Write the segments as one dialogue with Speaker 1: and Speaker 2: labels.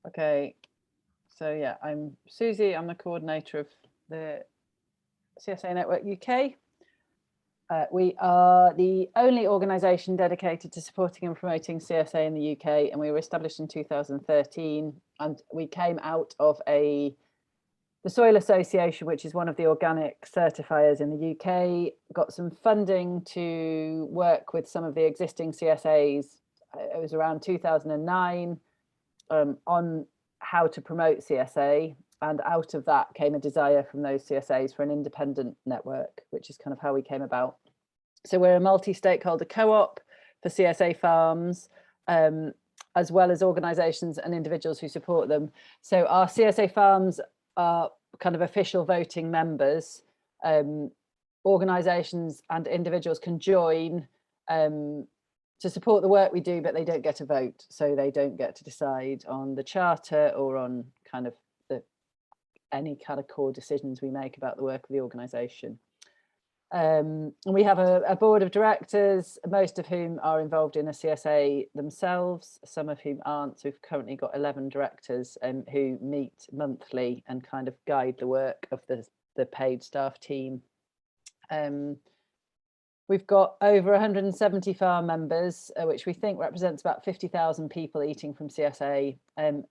Speaker 1: Okay, so yeah, I'm Susie. I'm the coordinator of the Csa Network UK. We are the only organisation dedicated to supporting and promoting CSA in the UK, and we were established in 2013. And we came out of the Soil Association, which is one of the organic certifiers in the UK, got some funding to work with some of the existing CSAs. It was around 2009 on how to promote CSA. And out of that came a desire from those CSAs for an independent network, which is kind of how we came about. So we're a multi-stakeholder co-op for CSA farms, as well as organisations and individuals who support them. So our CSA farms are kind of official voting members. Organisations and individuals can join to support the work we do, but they don't get a vote. So they don't get to decide on the charter or on kind of any kind of core decisions we make about the work of the organisation. And we have a board of directors, most of whom are involved in a CSA themselves, some of whom aren't. So we've currently got 11 directors who meet monthly and kind of guide the work of the paid staff team. We've got over 170 farm members, which we think represents about 50,000 people eating from CSA. And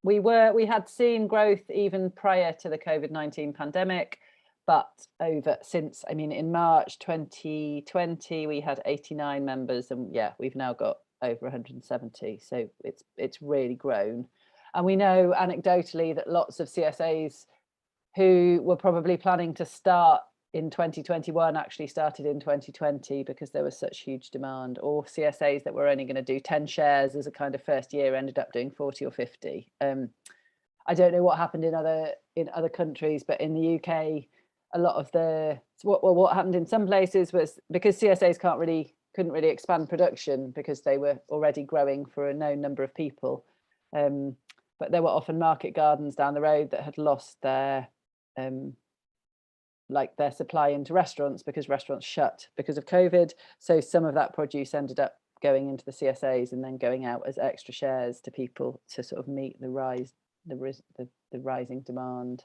Speaker 1: we had seen growth even prior to the COVID-19 pandemic. But in March 2020, we had 89 members, and yeah, we've now got over 170. So it's really grown. And we know anecdotally that lots of CSAs who were probably planning to start in 2021 actually started in 2020 because there was such huge demand, or CSAs that were only going to do 10 shares as a kind of first year ended up doing 40 or 50. I don't know what happened in other countries, but in the UK, a lot of what happened in some places was because CSAs couldn't really expand production because they were already growing for a known number of people. But there were often market gardens down the road that had lost their supply into restaurants because restaurants shut because of COVID. So some of that produce ended up going into the CSAs and then going out as extra shares to people to sort of meet the rising demand.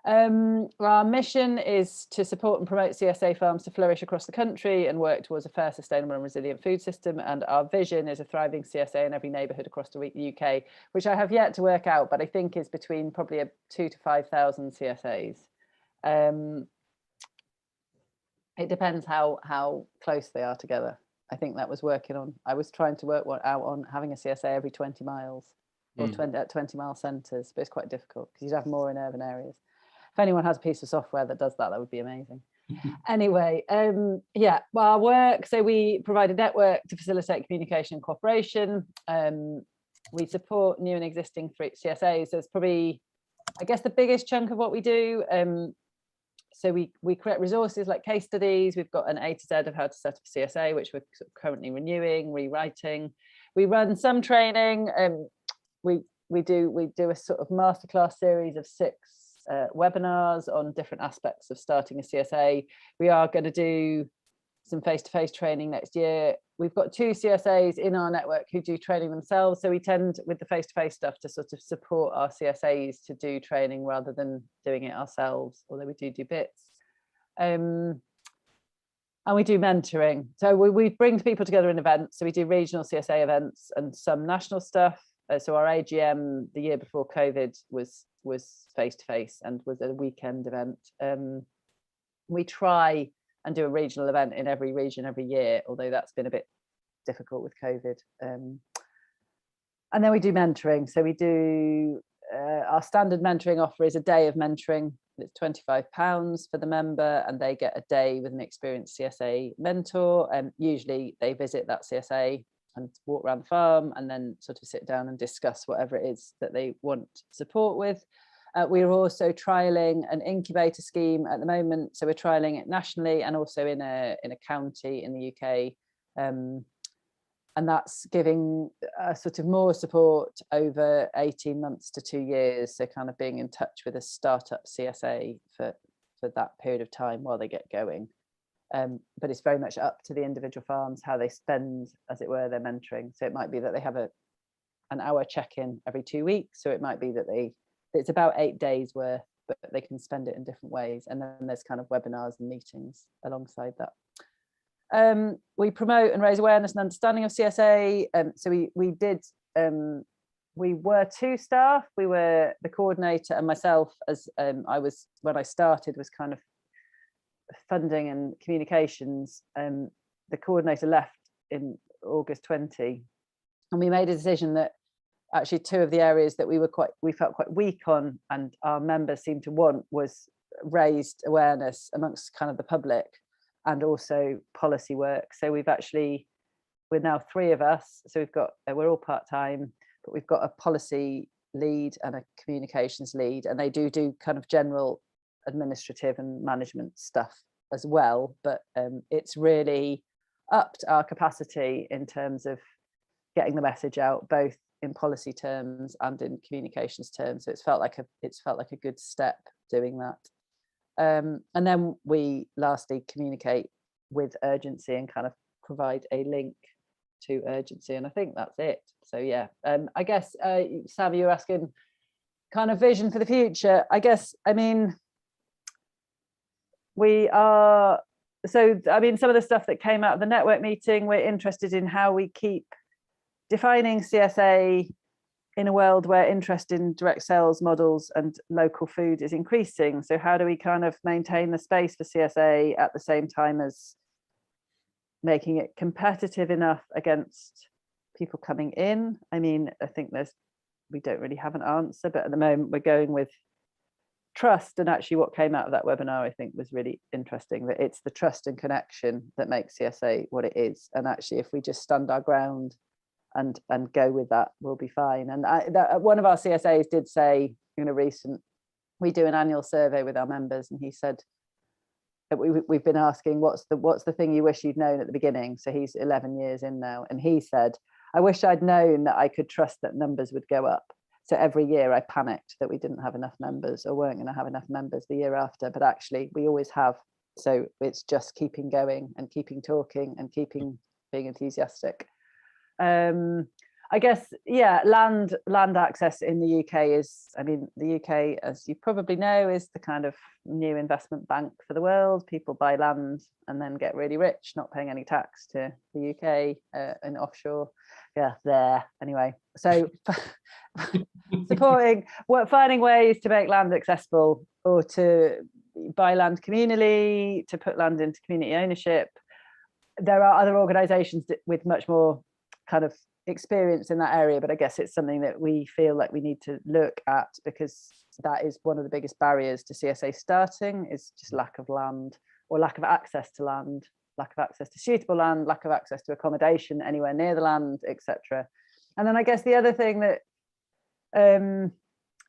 Speaker 1: Our mission is to support and promote CSA farms to flourish across the country and work towards a fair, sustainable and resilient food system. And our vision is a thriving CSA in every neighbourhood across the UK, which I have yet to work out, but I think is between probably 2,000 to 5,000 CSAs. It depends how close they are together. I think that was I was trying to work out on having a CSA every 20 miles or 20 mile centres, but it's quite difficult because you'd have more in urban areas. If anyone has a piece of software that does that, that would be amazing. Anyway, our work. So we provide a network to facilitate communication and cooperation. We support new and existing CSAs. So it's probably, I guess, the biggest chunk of what we do. So we create resources like case studies. We've got an A to Z of how to set up a CSA, which we're currently renewing, rewriting. We run some training. We do a sort of masterclass series of 6 webinars on different aspects of starting a CSA. We are going to do some face-to-face training next year. We've got 2 CSAs in our network who do training themselves. So we tend with the face-to-face stuff to sort of support our CSAs to do training rather than doing it ourselves, although we do bits. And we do mentoring. So we bring people together in events. So we do regional CSA events and some national stuff. So our AGM the year before COVID was face-to-face and was a weekend event. We try and do a regional event in every region every year, although that's been a bit difficult with COVID. And then we do mentoring. So we do, our standard mentoring offer is a day of mentoring. It's £25 for the member, and they get a day with an experienced CSA mentor. And usually they visit that CSA and walk around the farm and then sort of sit down and discuss whatever it is that they want support with. We're also trialling an incubator scheme at the moment. So we're trialling it nationally and also in a county in the UK. And that's giving sort of more support over 18 months to 2 years. So kind of being in touch with a startup CSA for that period of time while they get going. but it's very much up to the individual farms how they spend, as it were, their mentoring. So it might be that they have an hour check-in every 2 weeks, so it might be that it's about 8 days worth, but they can spend it in different ways. And then there's kind of webinars and meetings alongside that. We promote and raise awareness and understanding of CSA. So we were 2 staff. We were the coordinator and myself, as when I started, was kind of funding and communications. The coordinator left in August 20, and we made a decision that actually 2 of the areas that we felt quite weak on, and our members seemed to want, was raised awareness amongst kind of the public and also policy work. So we're now 3 of us. So we're all part-time, but we've got a policy lead and a communications lead, and they do kind of general administrative and management stuff as well. But it's really upped our capacity in terms of getting the message out, both in policy terms and in communications terms. So it's felt like a good step doing that. And then we lastly communicate with urgency and kind of provide a link to urgency, and I think that's it. So yeah, I guess Savi, you're asking kind of vision for the future. I mean, some of the stuff that came out of the network meeting, we're interested in how we keep defining CSA in a world where interest in direct sales models and local food is increasing. So how do we kind of maintain the space for CSA at the same time as making it competitive enough against people coming in? I mean, I think we don't really have an answer, but at the moment we're going with trust. And actually what came out of that webinar, I think, was really interesting, that it's the trust and connection that makes CSA what it is. And actually, if we just stand our ground and go with that, we'll be fine. And one of our CSAs did say, we do an annual survey with our members, and he said that we've been asking, what's the thing you wish you'd known at the beginning? So he's 11 years in now, and he said, I wish I'd known that I could trust that numbers would go up. So every year I panicked that we didn't have enough members or weren't going to have enough members the year after, but actually we always have. So it's just keeping going and keeping talking and keeping being enthusiastic. I guess, yeah, land access in the UK is, I mean, the UK, as you probably know, is the kind of new investment bank for the world. People buy land and then get really rich, not paying any tax to the UK and offshore. Yeah, there. Anyway, so finding ways to make land accessible, or to buy land communally, to put land into community ownership. There are other organisations with much more kind of experience in that area, but I guess it's something that we feel like we need to look at, because that is one of the biggest barriers to CSA starting, is just lack of land, or lack of access to land, lack of access to suitable land, lack of access to accommodation anywhere near the land, etc. And then I guess the other thing that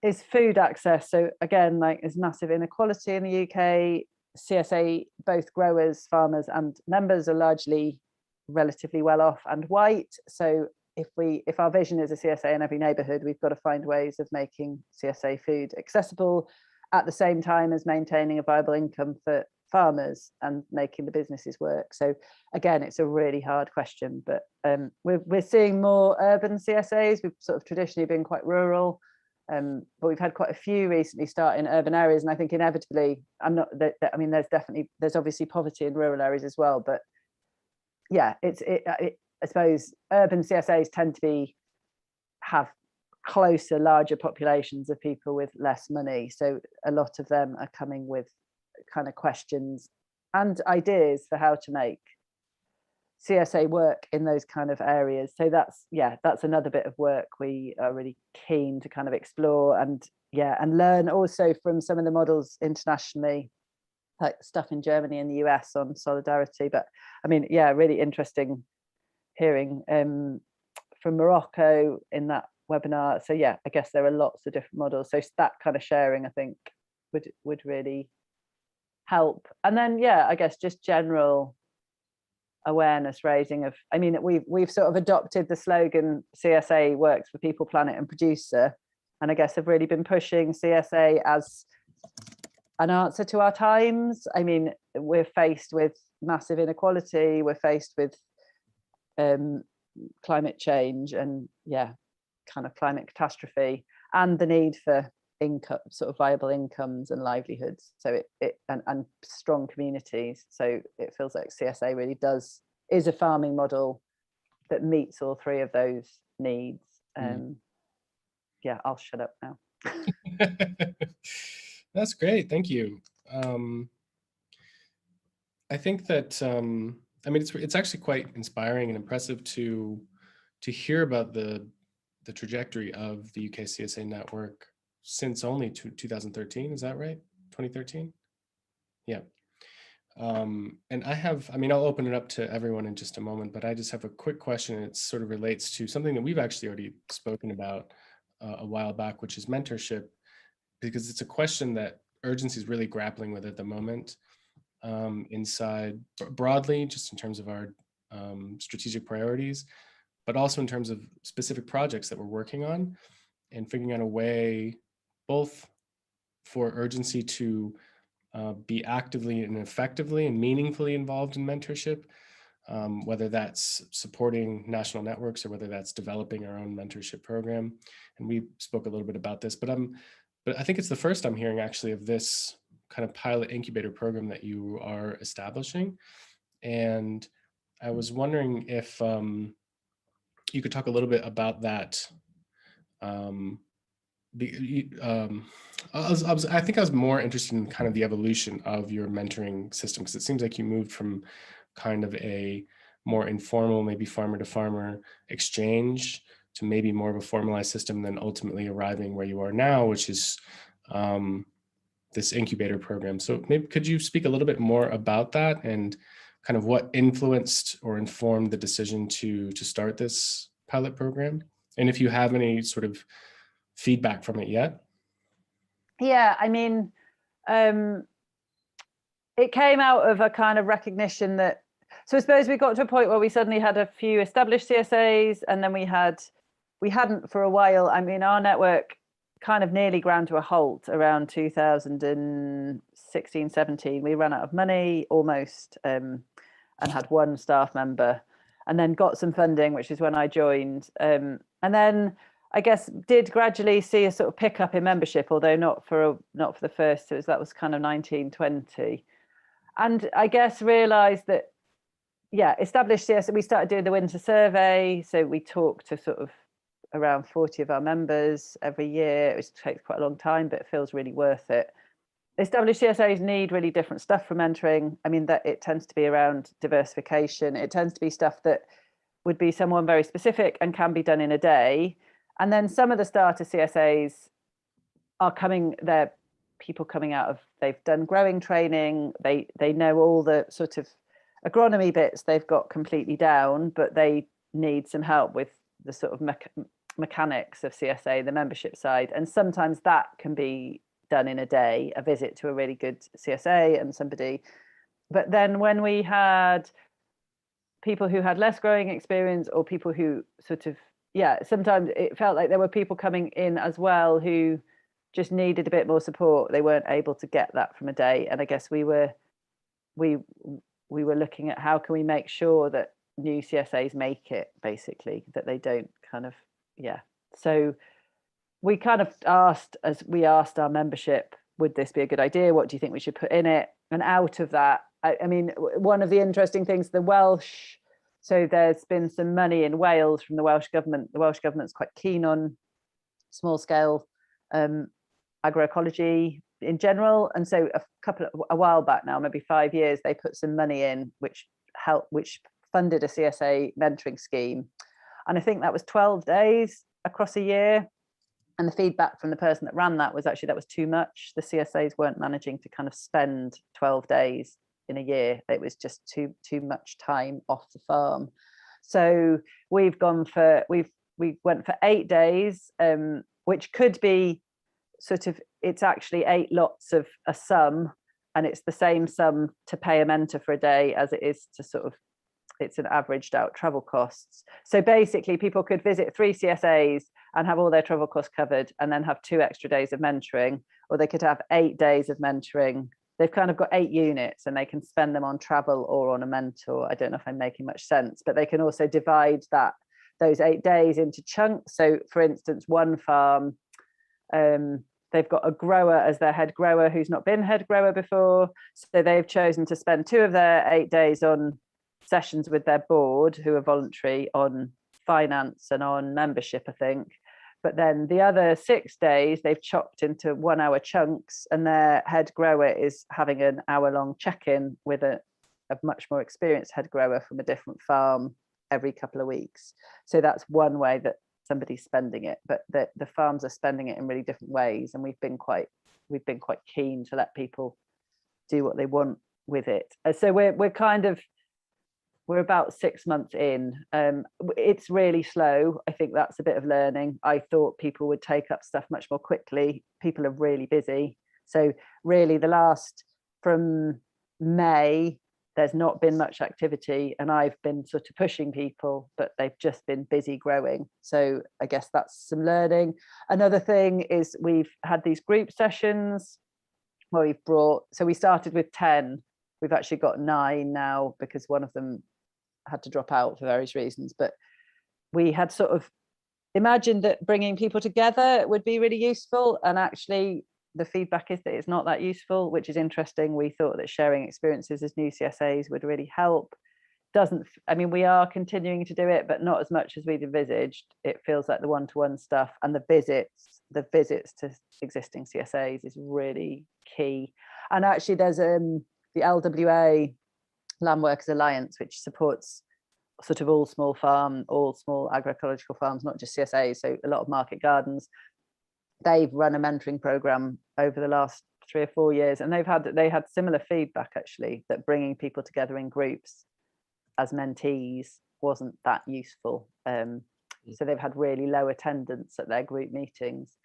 Speaker 1: is food access. So again, like, there's massive inequality in the UK. CSA, both growers, farmers and members, are largely relatively well off and white. So if our vision is a CSA in every neighbourhood, we've got to find ways of making CSA food accessible at the same time as maintaining a viable income for farmers and making the businesses work. So again, it's a really hard question, but we're seeing more urban CSAs. We've sort of traditionally been quite rural, but we've had quite a few recently start in urban areas, and I think inevitably, there's obviously poverty in rural areas as well, but yeah, I suppose urban CSAs tend to have closer, larger populations of people with less money. So a lot of them are coming with kind of questions and ideas for how to make CSA work in those kind of areas. So that's another bit of work we are really keen to kind of explore and learn also from some of the models internationally, like stuff in Germany and the US on solidarity. But I mean, yeah, really interesting hearing from Morocco in that webinar. So yeah, I guess there are lots of different models. So that kind of sharing, I think, would really help. And then, yeah, I guess just general awareness raising of, I mean, we've sort of adopted the slogan CSA works for people, planet and producer. And I guess have really been pushing CSA as an answer to our times. I mean, we're faced with massive inequality, we're faced with climate change and kind of climate catastrophe, and the need for income, sort of viable incomes and livelihoods. So and strong communities. So it feels like CSA really is a farming model that meets all three of those needs. Yeah, I'll shut up now.
Speaker 2: That's great, thank you. I think that I mean, it's actually quite inspiring and impressive to hear about the trajectory of the UK CSA network since only 2013. Is that right? 2013? Yeah. And I mean, I'll open it up to everyone in just a moment, but I just have a quick question. It sort of relates to something that we've actually already spoken about a while back, which is mentorship, because it's a question that urgency is really grappling with at the moment. Inside broadly, just in terms of our strategic priorities, but also in terms of specific projects that we're working on, and figuring out a way both for urgency to be actively and effectively and meaningfully involved in mentorship, whether that's supporting national networks or whether that's developing our own mentorship program. And we spoke a little bit about this, but I think it's the first I'm hearing actually of this kind of pilot incubator program that you are establishing. And I was wondering if you could talk a little bit about that. I think I was more interested in kind of the evolution of your mentoring system, because it seems like you moved from kind of a more informal, maybe farmer to farmer exchange to maybe more of a formalized system, then ultimately arriving where you are now, which is this incubator program. So maybe could you speak a little bit more about that and kind of what influenced or informed the decision to start this pilot program? And if you have any sort of feedback from it yet?
Speaker 1: Yeah, I mean, it came out of a kind of recognition that, so I suppose we got to a point where we suddenly had a few established CSAs, and then we hadn't for a while. I mean, our network kind of nearly ground to a halt around 2016, 17. We ran out of money almost, and had one staff member, and then got some funding, which is when I joined. And then I guess did gradually see a sort of pickup in membership, although not for the first. That was kind of 1920, and I guess realised that established CSA. We started doing the winter survey, so we talked to sort of around 40 of our members every year. It takes quite a long time, but it feels really worth it. Established CSAs need really different stuff for mentoring. I mean, that it tends to be around diversification. It tends to be stuff that would be someone very specific and can be done in a day. And then some of the starter CSAs they're people coming out of, they've done growing training, they know all the sort of agronomy bits they've got completely down, but they need some help with the sort of mechanics of CSA, the membership side. And sometimes that can be done in a day, a visit to a really good CSA and somebody. But then when we had people who had less growing experience, or people who sort of, sometimes it felt like there were people coming in as well who just needed a bit more support. They weren't able to get that from a day. And I guess we were looking at how can we make sure that new CSAs make it, basically, that they don't kind of, So we kind of asked our membership, would this be a good idea? What do you think we should put in it? And out of that, I mean, one of the interesting things, the Welsh, so there's been some money in Wales from the Welsh government. The Welsh government's quite keen on small scale agroecology in general. And so a while back now, maybe 5 years, they put some money in, which funded a CSA mentoring scheme. And I think that was 12 days across a year. And the feedback from the person that ran that was actually that was too much. The CSAs weren't managing to kind of spend 12 days in a year. It was just too much time off the farm. So we went for 8 days, which could be sort of, it's actually 8 lots of a sum, and it's the same sum to pay a mentor for a day as it is to sort of, it's an averaged out travel costs. So basically people could visit 3 CSAs and have all their travel costs covered, and then have 2 extra days of mentoring, or they could have 8 days of mentoring. They've kind of got 8 units and they can spend them on travel or on a mentor. I don't know if I'm making much sense, but they can also divide those 8 days into chunks. So for instance, one farm, they've got a grower as their head grower who's not been head grower before. So they've chosen to spend 2 of their 8 days on sessions with their board, who are voluntary, on finance and on membership, I think. But then the other 6 days they've chopped into 1 hour chunks, and their head grower is having an hour-long check-in with a much more experienced head grower from a different farm every couple of weeks. So that's one way that somebody's spending it, but the farms are spending it in really different ways, and we've been quite keen to let people do what they want with it. So we're about 6 months in. It's really slow. I think that's a bit of learning. I thought people would take up stuff much more quickly. People are really busy. So really from May, there's not been much activity, and I've been sort of pushing people, but they've just been busy growing. So I guess that's some learning. Another thing is we've had these group sessions where we started with 10. We've actually got 9 now because one of them had to drop out for various reasons, but we had sort of imagined that bringing people together would be really useful, and actually the feedback is that it's not that useful, which is interesting. We thought that sharing experiences as new CSAs would really help. We are continuing to do it, but not as much as we'd envisaged. It feels like the one-to-one stuff and the visits to existing CSAs is really key. And actually there's the LWA, Land Workers Alliance, which supports sort of all small agroecological farms, not just CSAs, so a lot of market gardens. They've run a mentoring program over the last 3 or 4 years, and they had similar feedback actually, that bringing people together in groups as mentees wasn't that useful. So they've had really low attendance at their group meetings.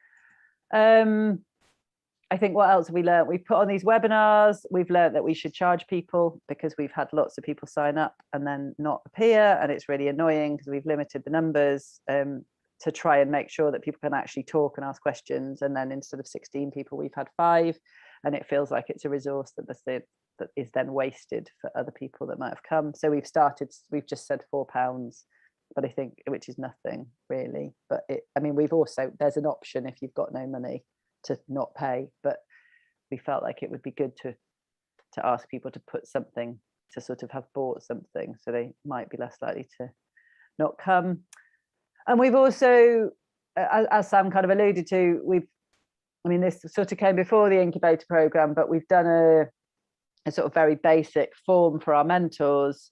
Speaker 1: I think what else have we learned? We've put on these webinars. We've learned that we should charge people, because we've had lots of people sign up and then not appear, and it's really annoying because we've limited the numbers to try and make sure that people can actually talk and ask questions. And then instead of 16 people, we've had 5, and it feels like it's a resource that is then wasted for other people that might have come. So we've just said £4, but I think, which is nothing really. But there's an option if you've got no money to not pay, but we felt like it would be good to ask people to put something, to sort of have bought something, so they might be less likely to not come. And we've also, as Sam kind of alluded to, this sort of came before the incubator program, but we've done a sort of very basic form for our mentors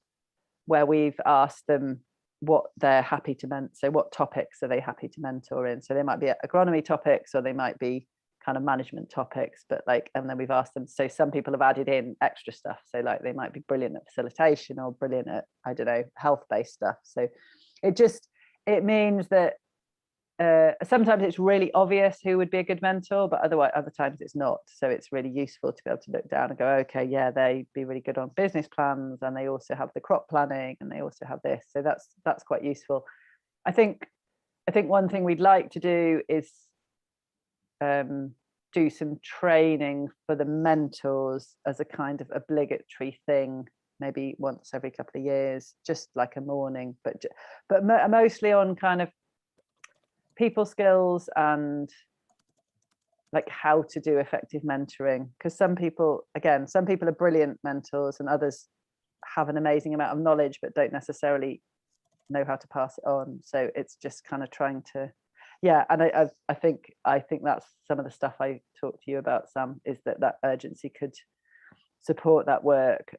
Speaker 1: where we've asked them what they're happy to mentor. So what topics are they happy to mentor in? So they might be agronomy topics, or they might be kind of management topics, but and then we've asked them. So some people have added in extra stuff. So they might be brilliant at facilitation or brilliant at, I don't know, health-based stuff. So it means that sometimes it's really obvious who would be a good mentor, but other times it's not. So it's really useful to be able to look down and go, okay, yeah, they'd be really good on business plans, and they also have the crop planning, and they also have this. So that's quite useful. I think one thing we'd like to do is do some training for the mentors as a kind of obligatory thing, maybe once every couple of years, just like a morning, but mostly on kind of people skills and like how to do effective mentoring. Because some people are brilliant mentors, and others have an amazing amount of knowledge but don't necessarily know how to pass it on. So it's just kind of trying to, and I think that's some of the stuff I talked to you about, Sam, is that urgency could support that work.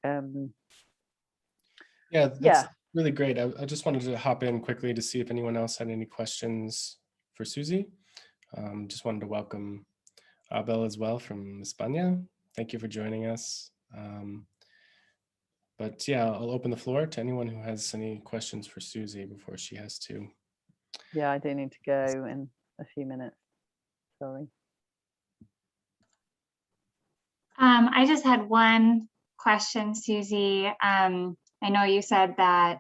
Speaker 2: That's really great. I just wanted to hop in quickly to see if anyone else had any questions for Susie. Just wanted to welcome Abel as well from España. Thank you for joining us. But I'll open the floor to anyone who has any questions for Susie before she has to.
Speaker 1: I do need to go in a few minutes. Sorry.
Speaker 3: I just had one question, Susie. I know you said that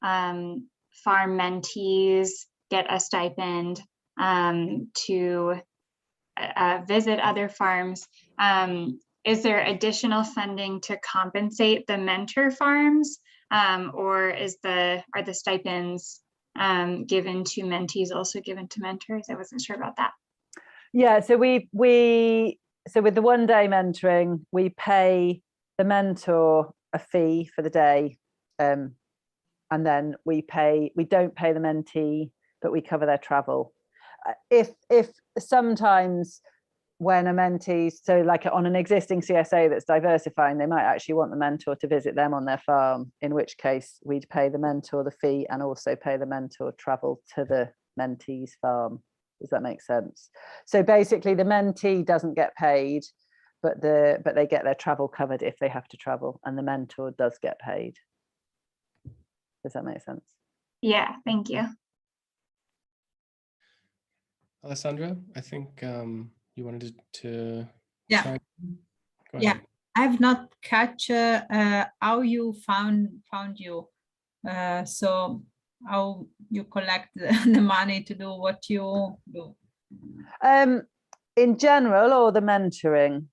Speaker 3: farm mentees get a stipend to visit other farms. Is there additional funding to compensate the mentor farms, or are the stipends given to mentees also given to mentors? I wasn't sure about that.
Speaker 1: Yeah, so so with the 1 day mentoring, we pay the mentor a fee for the day, and then we don't pay the mentee, but we cover their travel. If sometimes when a mentee, so like on an existing CSA that's diversifying, they might actually want the mentor to visit them on their farm, in which case we'd pay the mentor the fee and also pay the mentor travel to the mentee's farm. Does that make sense? So basically the mentee doesn't get paid, but they get their travel covered if they have to travel, and the mentor does get paid. Does that make sense?
Speaker 3: Yeah, thank you.
Speaker 4: Alessandra, I think you wanted to
Speaker 5: Yeah.
Speaker 4: chime in. Go
Speaker 5: Yeah.
Speaker 4: ahead.
Speaker 5: I have not catch how you found you. So how you collect the money to do what you do.
Speaker 1: In general, or the mentoring?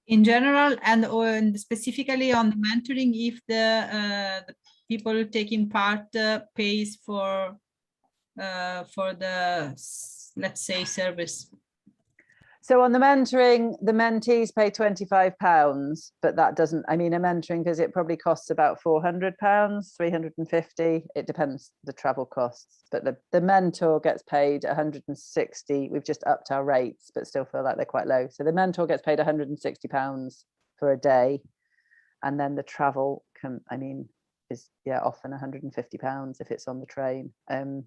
Speaker 5: In general, and specifically on the mentoring, if the people taking part pays for the, let's say, service.
Speaker 1: So on the mentoring, the mentees pay £25, but that doesn't, I mean, a mentoring visit probably costs about £400, 350. It depends the travel costs, but the mentor gets paid 160. We've just upped our rates, but still feel like they're quite low. So the mentor gets paid £160 for a day. And then the travel is often £150 if it's on the train.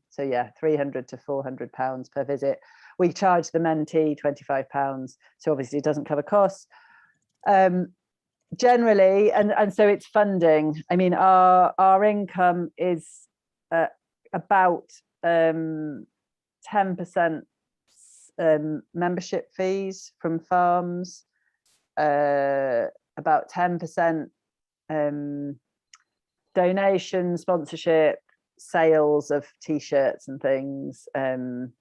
Speaker 1: So yeah, £300 to £400 per visit. We charge the mentee £25, so obviously it doesn't cover costs. Generally, and so it's funding. I mean, our income is about 10% membership fees from farms, about 10% donation, sponsorship, sales of t-shirts and things, and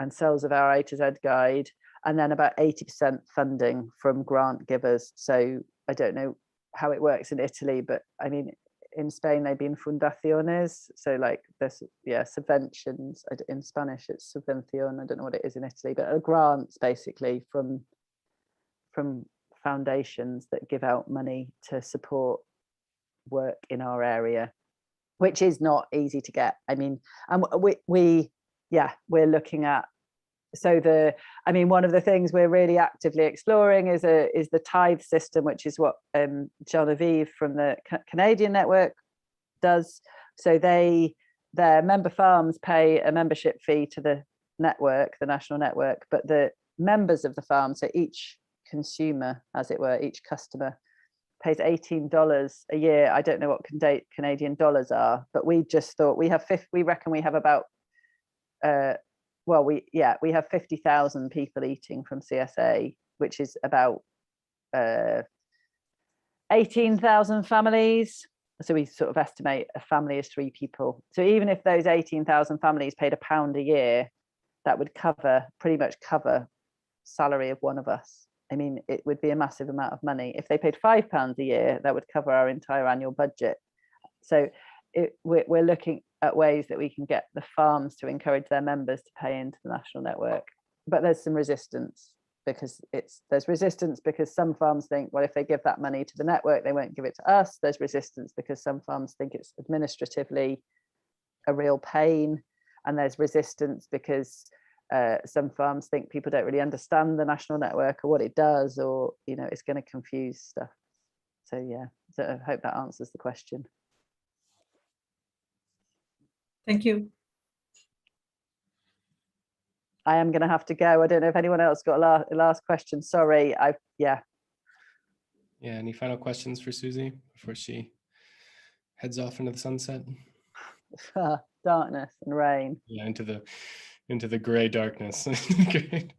Speaker 1: sales of our A to Z guide, and then about 80% funding from grant givers. So I don't know how it works in Italy, but I mean, in Spain they've been fundaciones, so like there's subventions. In Spanish it's subvención. I don't know what it is in Italy, but grants basically from foundations that give out money to support work in our area, which is not easy to get. I mean, and we're looking at, so one of the things we're really actively exploring is the Tithe System, which is what Genevieve from the Canadian network does. So their member farms pay a membership fee to the network, the national network, but the members of the farm, so each consumer, as it were, each customer pays $18 a year. I don't know what Canadian dollars are, but we just thought we reckon we have about we have 50,000 people eating from CSA, which is about 18,000 families. So we sort of estimate a family is 3 people. So even if those 18,000 families paid £1 a year, that would pretty much cover salary of one of us. I mean, it would be a massive amount of money. If they paid £5 a year, that would cover our entire annual budget. So we're looking at ways that we can get the farms to encourage their members to pay into the national network. But there's some resistance because some farms think, well, if they give that money to the network, they won't give it to us. There's resistance because some farms think it's administratively a real pain. And there's resistance because some farms think people don't really understand the national network or what it does, or it's going to confuse stuff. So yeah, so I hope that answers the question.
Speaker 5: Thank you.
Speaker 1: I am going to have to go. I don't know if anyone else got a last question. Sorry. Yeah,
Speaker 4: any final questions for Susie before she heads off into the sunset?
Speaker 1: Darkness and rain.
Speaker 4: Yeah, into the gray darkness. Great.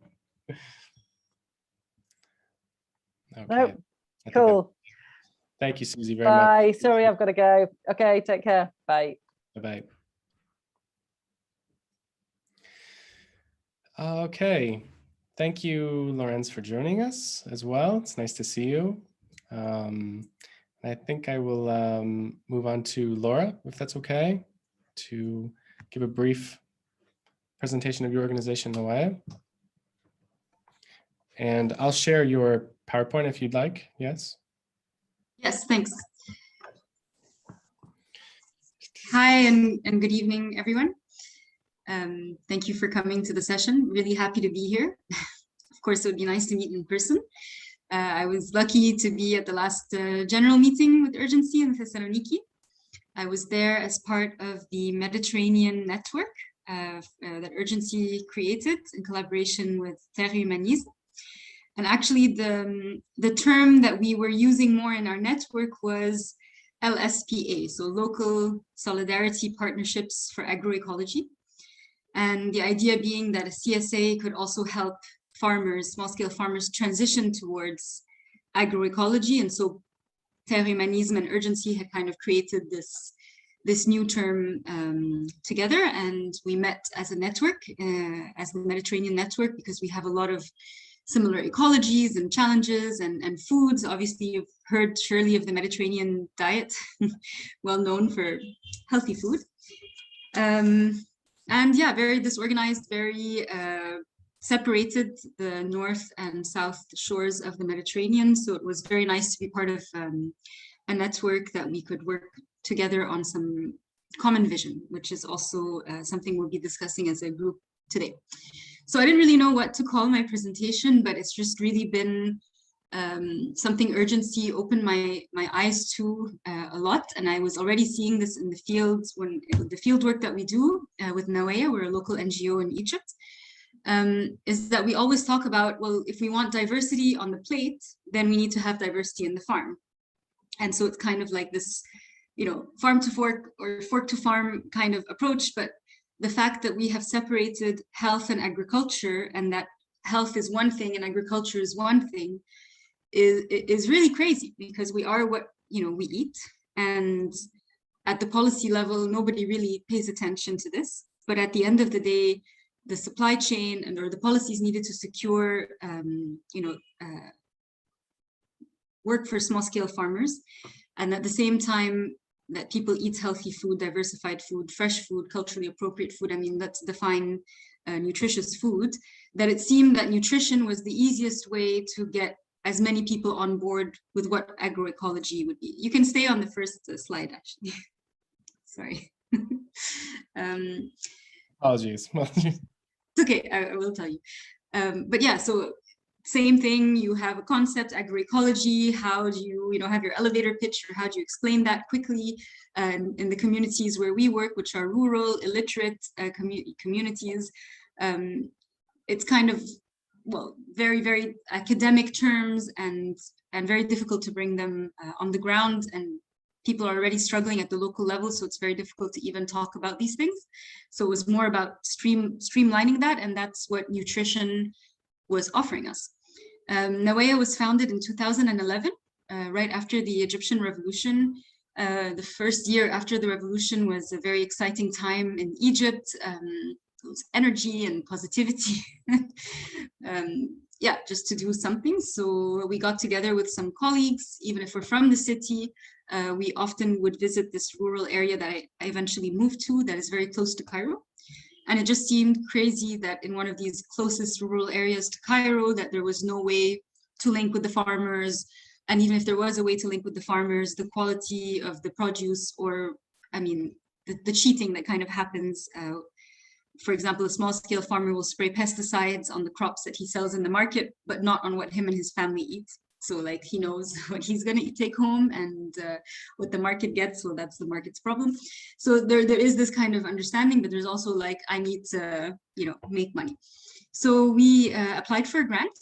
Speaker 4: Okay.
Speaker 1: Nope. Cool.
Speaker 4: Thank you, Susie, very much.
Speaker 1: Bye. Sorry, I've got to go. Okay, take care. Bye.
Speaker 4: Bye-bye.
Speaker 2: Okay. Thank you, Lorenz, for joining us as well. It's nice to see you. I think I will move on to Laura, if that's okay, to give a brief presentation of your organization, Noaya. And I'll share your PowerPoint if you'd like. Yes?
Speaker 6: Yes, thanks. Hi, and good evening, everyone. Thank you for coming to the session. Really happy to be here. Of course, it would be nice to meet in person. I was lucky to be at the last general meeting with Urgency in Thessaloniki. I was there as part of the Mediterranean network that Urgency created in collaboration with Terre Humanisme. And actually, the term that we were using more in our network was LSPA, so Local Solidarity Partnerships for Agroecology. And the idea being that a CSA could also help farmers, small-scale farmers, transition towards agroecology. And so Terre Humanisme and Urgency had kind of created this new term together. And we met as a network, as the Mediterranean network, because we have a lot of similar ecologies and challenges and foods. Obviously, you've heard surely of the Mediterranean diet, well known for healthy food. And yeah, very disorganized, very separated the north and south shores of the Mediterranean. So it was very nice to be part of a network that we could work together on some common vision, which is also something we'll be discussing as a group today. So I didn't really know what to call my presentation, but it's just really been something Urgency opened my eyes to a lot. And I was already seeing this in the fields when the field work that we do with Nawaya, we're a local NGO in Egypt, is that we always talk about, well, if we want diversity on the plate, then we need to have diversity in the farm. And so it's kind of like this, you know, farm to fork or fork to farm kind of approach. But the fact that we have separated health and agriculture, and that health is one thing and agriculture is one thing, is really crazy, because we are what, you know, we eat. And at the policy level, nobody really pays attention to this. But at the end of the day, the supply chain or the policies needed to secure, work for small-scale farmers, and at the same time that people eat healthy food, diversified food, fresh food, culturally appropriate food. I mean, let's define nutritious food. That it seemed that nutrition was the easiest way to get as many people on board with what agroecology would be. You can stay on the first slide, actually. Sorry.
Speaker 2: Apologies.
Speaker 6: It's okay, I will tell you. But yeah, so same thing, you have a concept, agroecology. How do you have your elevator pitch, or how do you explain that quickly in the communities where we work, which are rural, illiterate communities? It's kind of, well, very, very academic terms and very difficult to bring them on the ground, and people are already struggling at the local level, so it's very difficult to even talk about these things. So it was more about streamlining that, and that's what nutrition was offering us. Nawaya was founded in 2011, right after the Egyptian Revolution. The first year after the revolution was a very exciting time in Egypt. It was energy and positivity. Yeah, just to do something. So we got together with some colleagues, even if we're from the city. We often would visit this rural area that I eventually moved to, that is very close to Cairo. And it just seemed crazy that in one of these closest rural areas to Cairo, that there was no way to link with the farmers. And even if there was a way to link with the farmers, the quality of the produce, or, I mean, the cheating that kind of happens. For example, a small-scale farmer will spray pesticides on the crops that he sells in the market, but not on what him and his family eat. So like he knows what he's going to take home, and what the market gets, well, that's the market's problem. So there is this kind of understanding, but there's also like, I need to, make money. So we applied for a grant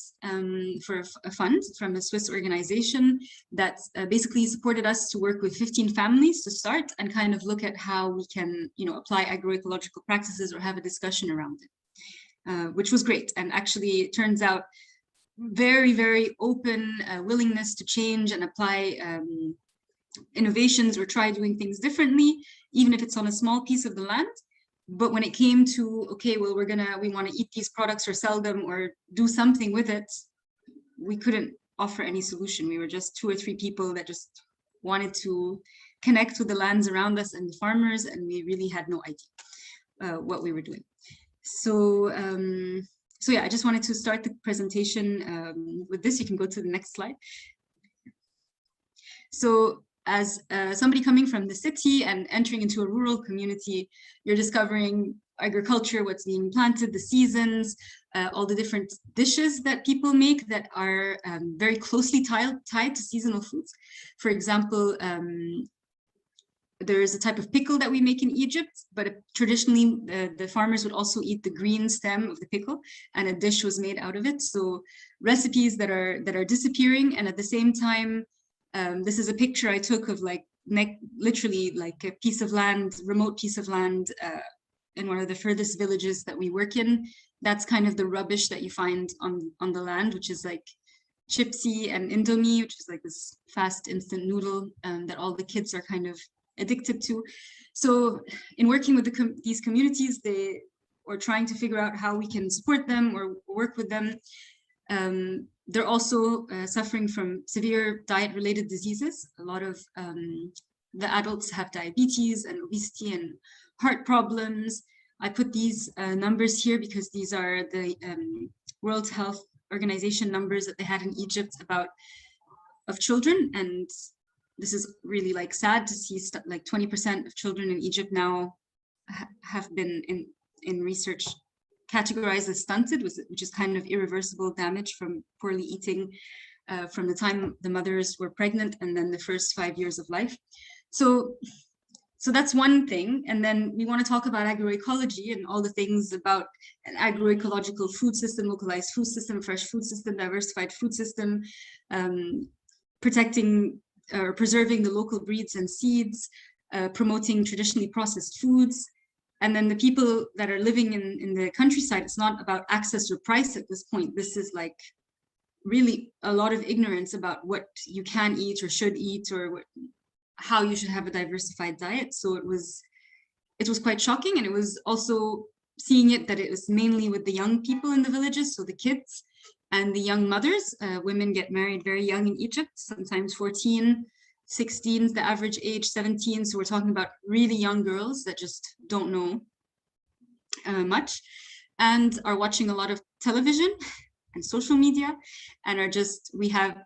Speaker 6: for a fund from a Swiss organization that basically supported us to work with 15 families to start and kind of look at how we can, apply agroecological practices or have a discussion around it, which was great. And actually, it turns out very, very open willingness to change and apply innovations or try doing things differently, even if it's on a small piece of the land. But when it came to, okay, well, we want to eat these products or sell them or do something with it, we couldn't offer any solution. We were just 2 or 3 people that just wanted to connect with the lands around us and the farmers, and we really had no idea what we were doing. So, so yeah, I just wanted to start the presentation with this. You can go to the next slide. So as somebody coming from the city and entering into a rural community, you're discovering agriculture, what's being planted, the seasons, all the different dishes that people make that are very closely tied to seasonal foods. For example, there is a type of pickle that we make in Egypt, but traditionally the farmers would also eat the green stem of the pickle, and a dish was made out of it. So recipes that are disappearing, and at the same time, this is a picture I took of like literally like a piece of land, remote piece of land in one of the furthest villages that we work in. That's kind of the rubbish that you find on the land, which is like chipsy and indomie, which is like this fast instant noodle that all the kids are kind of addicted to. So in working with these communities, or trying to figure out how we can support them or work with them, they're also suffering from severe diet-related diseases. A lot of the adults have diabetes and obesity and heart problems. I put these numbers here because these are the World Health Organization numbers that they had in Egypt of children. And this is really like sad to see like 20% of children in Egypt now have been in research categorized as stunted, which is kind of irreversible damage from poorly eating from the time the mothers were pregnant and then the first 5 years of life. So that's one thing. And then we want to talk about agroecology and all the things about an agroecological food system, localized food system, fresh food system, diversified food system, protecting or preserving the local breeds and seeds, promoting traditionally processed foods. And then the people that are living in the countryside, it's not about access or price at this point. This is like really a lot of ignorance about what you can eat or should eat, or how you should have a diversified diet. So it was quite shocking. And it was also seeing it that it was mainly with the young people in the villages, so the kids and the young mothers. Women get married very young in Egypt, sometimes 14, 16 is the average age, 17. So we're talking about really young girls that just don't know much and are watching a lot of television and social media, and we have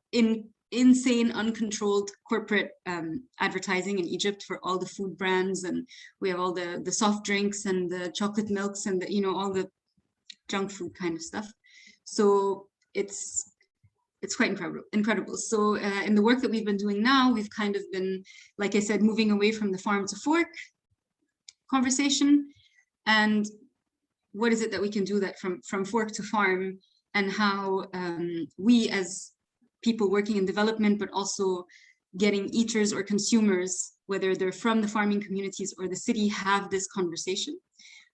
Speaker 6: insane, uncontrolled corporate advertising in Egypt for all the food brands, and we have all the soft drinks and the chocolate milks and all the junk food kind of stuff. So it's quite incredible. So in the work that we've been doing now, we've kind of been, like I said, moving away from the farm to fork conversation, and what is it that we can do that from fork to farm, and how we as people working in development, but also getting eaters or consumers, whether they're from the farming communities or the city, have this conversation.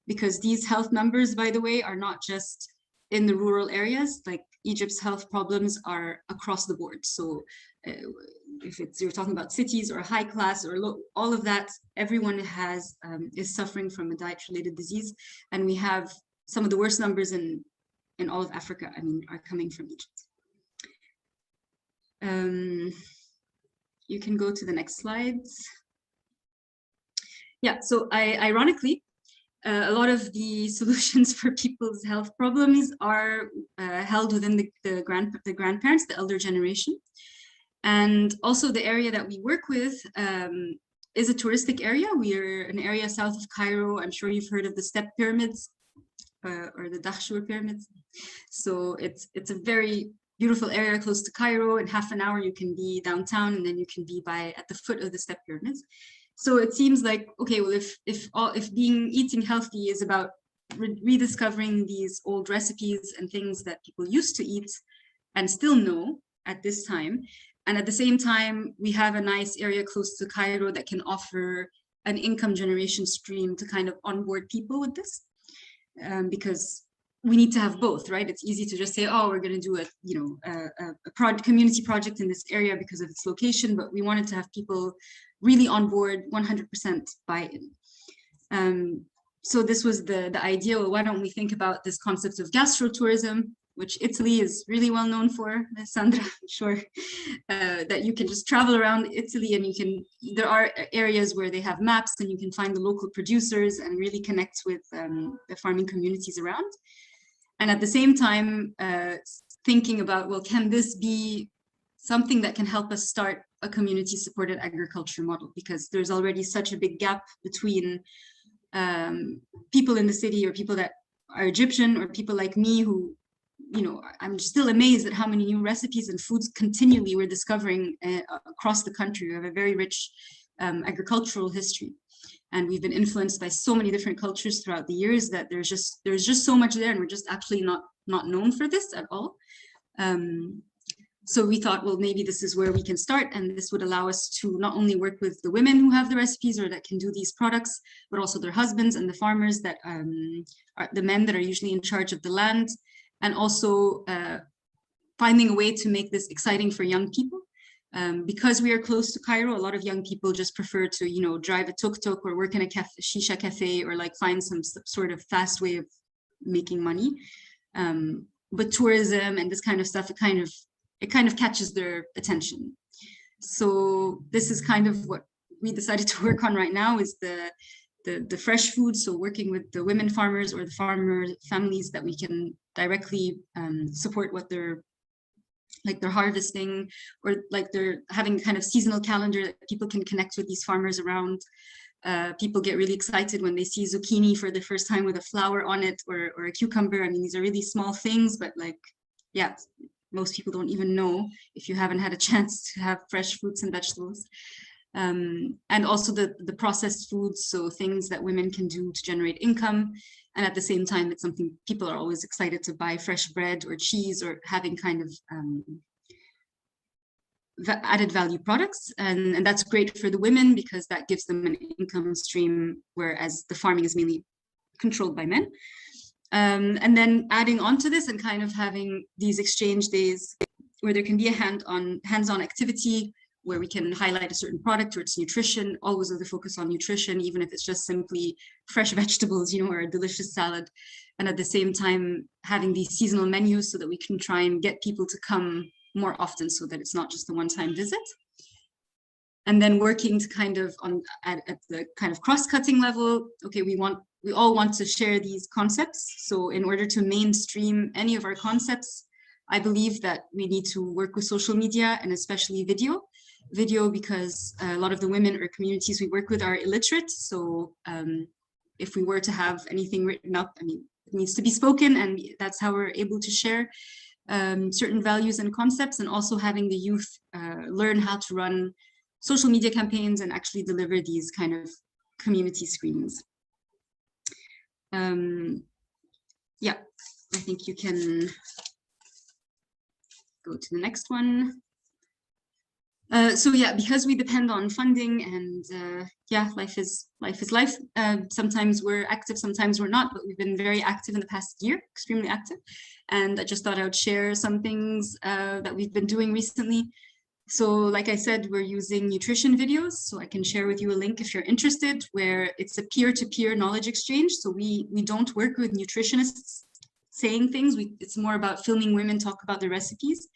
Speaker 6: Because these health numbers, by the way, are not just in the rural areas. Like Egypt's health problems are across the board. So if you're talking about cities or high class or low, all of that, everyone is suffering from a diet-related disease. And we have some of the worst numbers in all of Africa, are coming from Egypt. You can go to the next slides. Yeah, so ironically, a lot of the solutions for people's health problems are held within the grandparents, the elder generation. And also the area that we work with is a touristic area. We are an area south of Cairo. I'm sure you've heard of the Step Pyramids or the Dahshur Pyramids. So it's a very beautiful area close to Cairo. In half an hour, you can be downtown, and then you can be at the foot of the Step Pyramids. So it seems like, okay, well, if eating healthy is about rediscovering these old recipes and things that people used to eat and still know at this time, and at the same time, we have a nice area close to Cairo that can offer an income generation stream to kind of onboard people with this, because we need to have both, right? It's easy to just say, oh, we're going to do a community project in this area because of its location, but we wanted to have people really on board, 100% buy-in. so this was the idea. Well, why don't we think about this concept of gastrotourism, which Italy is really well known for, Sandra, I'm sure, that you can just travel around Italy and there are areas where they have maps and you can find the local producers and really connect with the farming communities around. And at the same time, thinking about, well, can this be something that can help us start a community-supported agriculture model? Because there's already such a big gap between people in the city or people that are Egyptian or people like me who, you know, I'm still amazed at how many new recipes and foods continually we're discovering across the country. We have a very rich agricultural history, and we've been influenced by so many different cultures throughout the years that there's just so much there, and we're just actually not known for this at all. So we thought, well, maybe this is where we can start, and this would allow us to not only work with the women who have the recipes or that can do these products, but also their husbands and the farmers that are the men that are usually in charge of the land, and also finding a way to make this exciting for young people. Because we are close to Cairo, a lot of young people just prefer to, you know, drive a tuk-tuk or work in a shisha cafe or like find some sort of fast way of making money. But tourism and this kind of stuff, it kind of catches their attention. So this is kind of what we decided to work on right now, is the fresh food. So working with the women farmers or the farmer families that we can directly support what they're harvesting, or like they're having kind of seasonal calendar that people can connect with these farmers around. People get really excited when they see zucchini for the first time with a flower on it, or a cucumber. I mean, these are really small things, but like, yeah, most people don't even know if you haven't had a chance to have fresh fruits and vegetables. And also the processed foods, so things that women can do to generate income. And at the same time, it's something people are always excited to buy, fresh bread or cheese, or having kind of added value products. And that's great for the women because that gives them an income stream, whereas the farming is mainly controlled by men. And then adding on to this and kind of having these exchange days where there can be a hands-on activity where we can highlight a certain product or its nutrition, always with a focus on nutrition, even if it's just simply fresh vegetables, you know, or a delicious salad. And at the same time, having these seasonal menus so that we can try and get people to come more often, so that it's not just a one-time visit. And then working to kind of at the kind of cross-cutting level, okay, we all want to share these concepts. So in order to mainstream any of our concepts, I believe that we need to work with social media, and especially video, because a lot of the women or communities we work with are illiterate. So if we were to have anything written up, I mean, it needs to be spoken, and that's how we're able to share certain values and concepts, and also having the youth learn how to run social media campaigns and actually deliver these kind of community screenings. Yeah, I think you can go to the next one. So yeah, because we depend on funding, and yeah, life is life. Sometimes we're active, sometimes we're not, but we've been very active in the past year, extremely active. And I just thought I would share some things that we've been doing recently. So like I said, we're using nutrition videos. So I can share with you a link if you're interested, where it's a peer-to-peer knowledge exchange. So we don't work with nutritionists saying things. It's more about filming women talk about the recipes,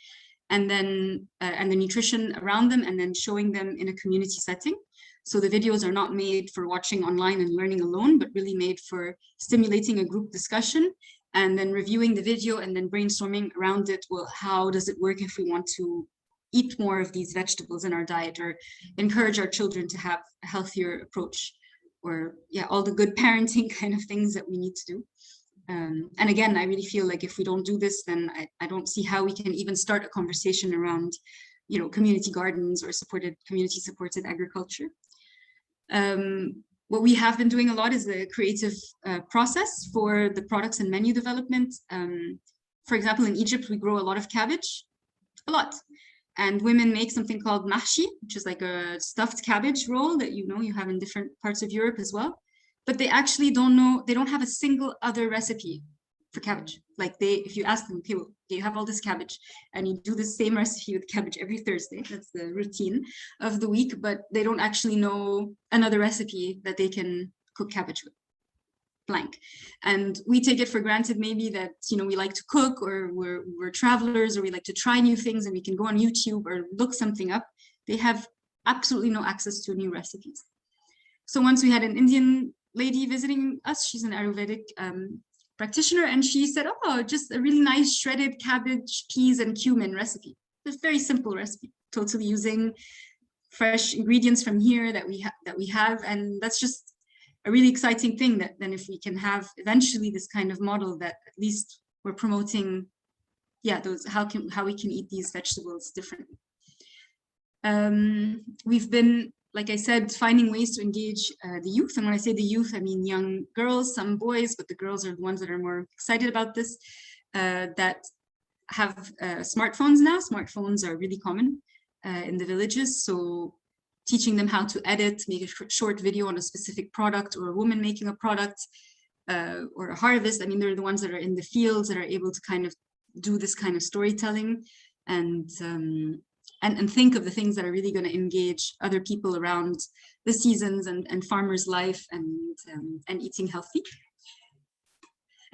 Speaker 6: and then and the nutrition around them, and then showing them in a community setting. So the videos are not made for watching online and learning alone, but really made for stimulating a group discussion, and then reviewing the video and then brainstorming around it. Well, how does it work if we want to eat more of these vegetables in our diet, or encourage our children to have a healthier approach, or yeah, all the good parenting kind of things that we need to do. And again, I really feel like if we don't do this, then I don't see how we can even start a conversation around, you know, community gardens or community supported agriculture. What we have been doing a lot is the creative process for the products and menu development. For example, in Egypt, we grow a lot of cabbage, a lot. And women make something called mahshi, which is like a stuffed cabbage roll that you have in different parts of Europe as well. But they actually don't have a single other recipe for cabbage. Like if you ask them, okay, well, you have all this cabbage and you do the same recipe with cabbage every Thursday, that's the routine of the week, but they don't actually know another recipe that they can cook cabbage with. blank. And we take it for granted maybe that, you know, we like to cook, or we're travelers, or we like to try new things, and we can go on YouTube or look something up. They have absolutely no access to new recipes. So once we had an Indian lady visiting us, she's an Ayurvedic practitioner, and she said, oh, just a really nice shredded cabbage, peas, and cumin recipe. It's a very simple recipe, totally using fresh ingredients from here that we have, and that's just a really exciting thing, that then if we can have eventually this kind of model that at least we're promoting, yeah, those how we can eat these vegetables differently. We've been, like I said, finding ways to engage the youth. And when I say the youth, I mean young girls, some boys, but the girls are the ones that are more excited about this, that have smartphones now. Smartphones are really common in the villages. So teaching them how to edit, make a short video on a specific product, or a woman making a product, or a harvest. I mean, they're the ones that are in the fields that are able to kind of do this kind of storytelling, and think of the things that are really going to engage other people around the seasons and farmers' life, and eating healthy.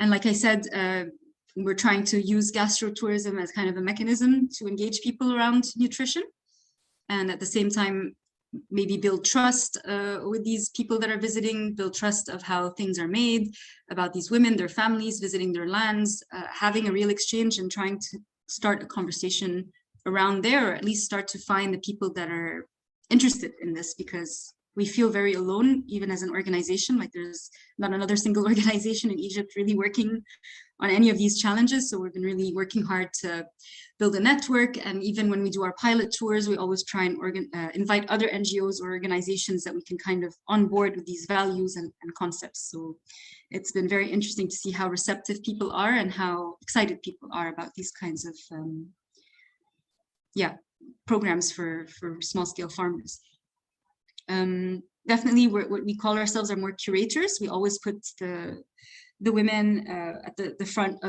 Speaker 6: And like I said, we're trying to use gastrotourism as kind of a mechanism to engage people around nutrition, and at the same time maybe build trust with these people that are visiting, build trust of how things are made, about these women, their families, visiting their lands, having a real exchange, and trying to start a conversation around there, or at least start to find the people that are interested in this, because we feel very alone, even as an organization. Like, there's not another single organization in Egypt really working on any of these challenges. So we've been really working hard to build a network. And even when we do our pilot tours, we always try and invite other NGOs or organizations that we can kind of onboard with these values and concepts. So it's been very interesting to see how receptive people are and how excited people are about these kinds of programs for small-scale farmers. Definitely, what we call ourselves are more curators. We always put the women at the front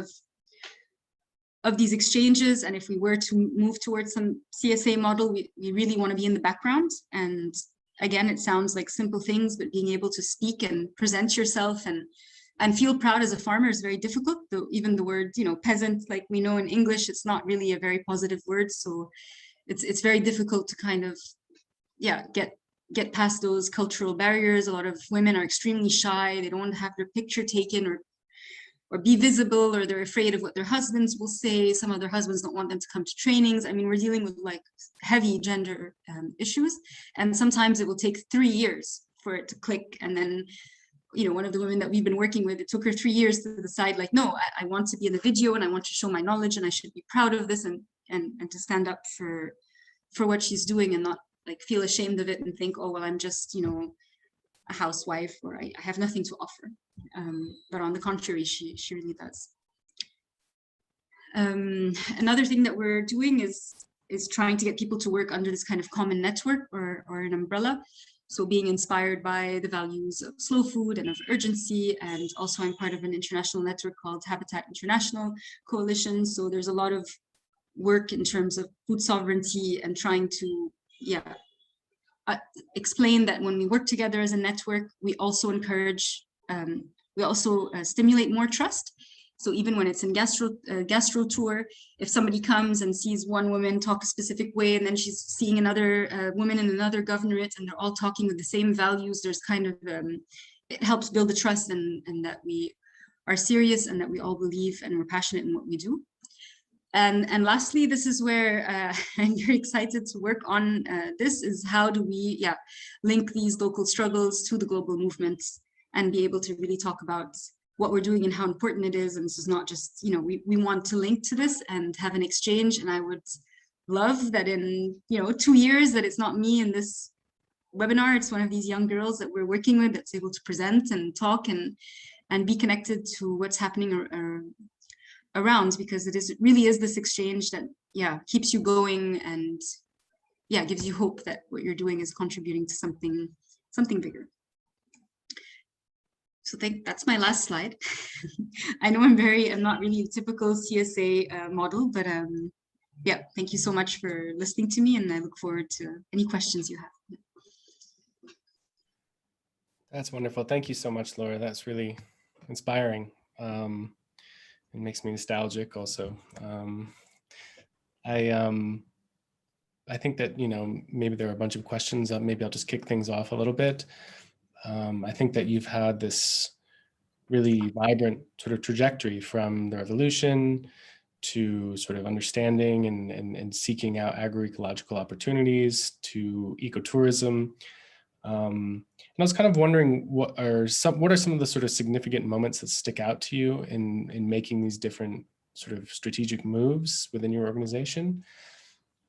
Speaker 6: of these exchanges, and if we were to move towards some CSA model, we really want to be in the background. And again, it sounds like simple things, but being able to speak and present yourself and feel proud as a farmer is very difficult. Though even the word, you know, peasant, like we know in English, it's not really a very positive word. So it's very difficult to kind of, get past those cultural barriers. A lot of women are extremely shy. They don't want to have their picture taken or be visible, or they're afraid of what their husbands will say. Some of their husbands don't want them to come to trainings. I mean, we're dealing with like heavy gender issues, and sometimes it will take 3 years for it to click. And then, you know, one of the women that we've been working with, it took her 3 years to decide, like, no, I want to be in the video, and I want to show my knowledge, and I should be proud of this, and to stand up for what she's doing, and not like feel ashamed of it and think, oh, well, I'm just, you know, a housewife, or I have nothing to offer. But on the contrary, she really does. Another thing that we're doing is trying to get people to work under this kind of common network or an umbrella. So being inspired by the values of slow food and of urgency. And also I'm part of an international network called Habitat International Coalition. So there's a lot of work in terms of food sovereignty and trying to explain that when we work together as a network, we also encourage, stimulate more trust. So even when it's in gastro tour, if somebody comes and sees one woman talk a specific way, and then she's seeing another woman in another governorate, and they're all talking with the same values, there's kind of, it helps build the trust and that we are serious and that we all believe and we're passionate in what we do. And lastly, this is where I'm very excited to work on this, is how do we link these local struggles to the global movements and be able to really talk about what we're doing and how important it is. And this is not just, you know, we want to link to this and have an exchange. And I would love that in, 2 years, that it's not me in this webinar, it's one of these young girls that we're working with that's able to present and talk and be connected to what's happening around, because it really is this exchange that keeps you going and gives you hope that what you're doing is contributing to something bigger. So that's my last slide. I know I'm not really a typical CSA model, but thank you so much for listening to me, and I look forward to any questions you have.
Speaker 2: That's wonderful. Thank you so much, Laura. That's really inspiring. It makes me nostalgic also. I think that, maybe there are a bunch of questions. Maybe I'll just kick things off a little bit. I think that you've had this really vibrant sort of trajectory from the revolution to sort of understanding and seeking out agroecological opportunities to ecotourism. And I was kind of wondering, what are some of the sort of significant moments that stick out to you in making these different sort of strategic moves within your organization?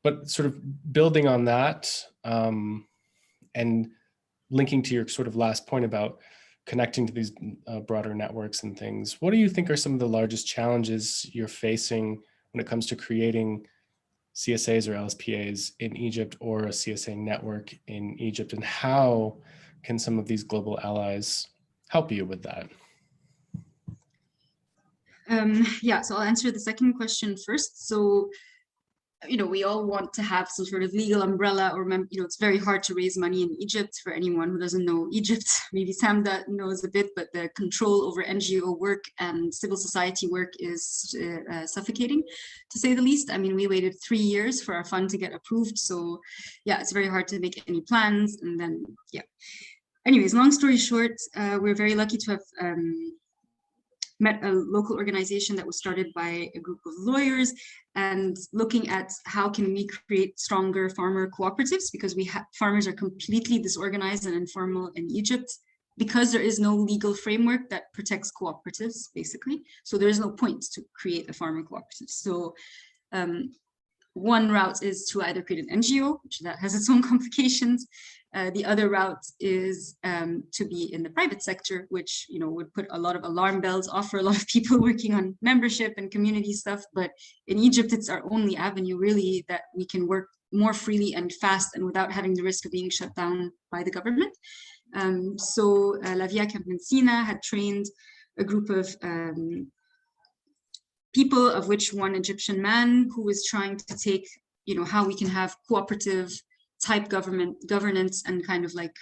Speaker 2: But sort of building on that, and linking to your sort of last point about connecting to these broader networks and things, what do you think are some of the largest challenges you're facing when it comes to creating CSAs or LSPAs in Egypt, or a CSA network in Egypt, and how can some of these global allies help you with that?
Speaker 6: Yeah, so I'll answer the second question first. So, we all want to have some sort of legal umbrella, or, it's very hard to raise money in Egypt. For anyone who doesn't know Egypt, maybe Sam knows a bit, but the control over NGO work and civil society work is suffocating, to say the least. I mean, we waited 3 years for our fund to get approved. So yeah, it's very hard to make any plans. And then, yeah. Anyways, long story short, we're very lucky to have met a local organization that was started by a group of lawyers, and looking at how can we create stronger farmer cooperatives, because farmers are completely disorganized and informal in Egypt, because there is no legal framework that protects cooperatives, basically. So there is no point to create a farmer cooperative. So one route is to either create an NGO, which that has its own complications. The other route is to be in the private sector, which would put a lot of alarm bells off for a lot of people working on membership and community stuff. But in Egypt, it's our only avenue really that we can work more freely and fast and without having the risk of being shut down by the government. So La Via Campesina had trained a group of people, of which one Egyptian man, who was trying to take, how we can have cooperative type governance and kind of like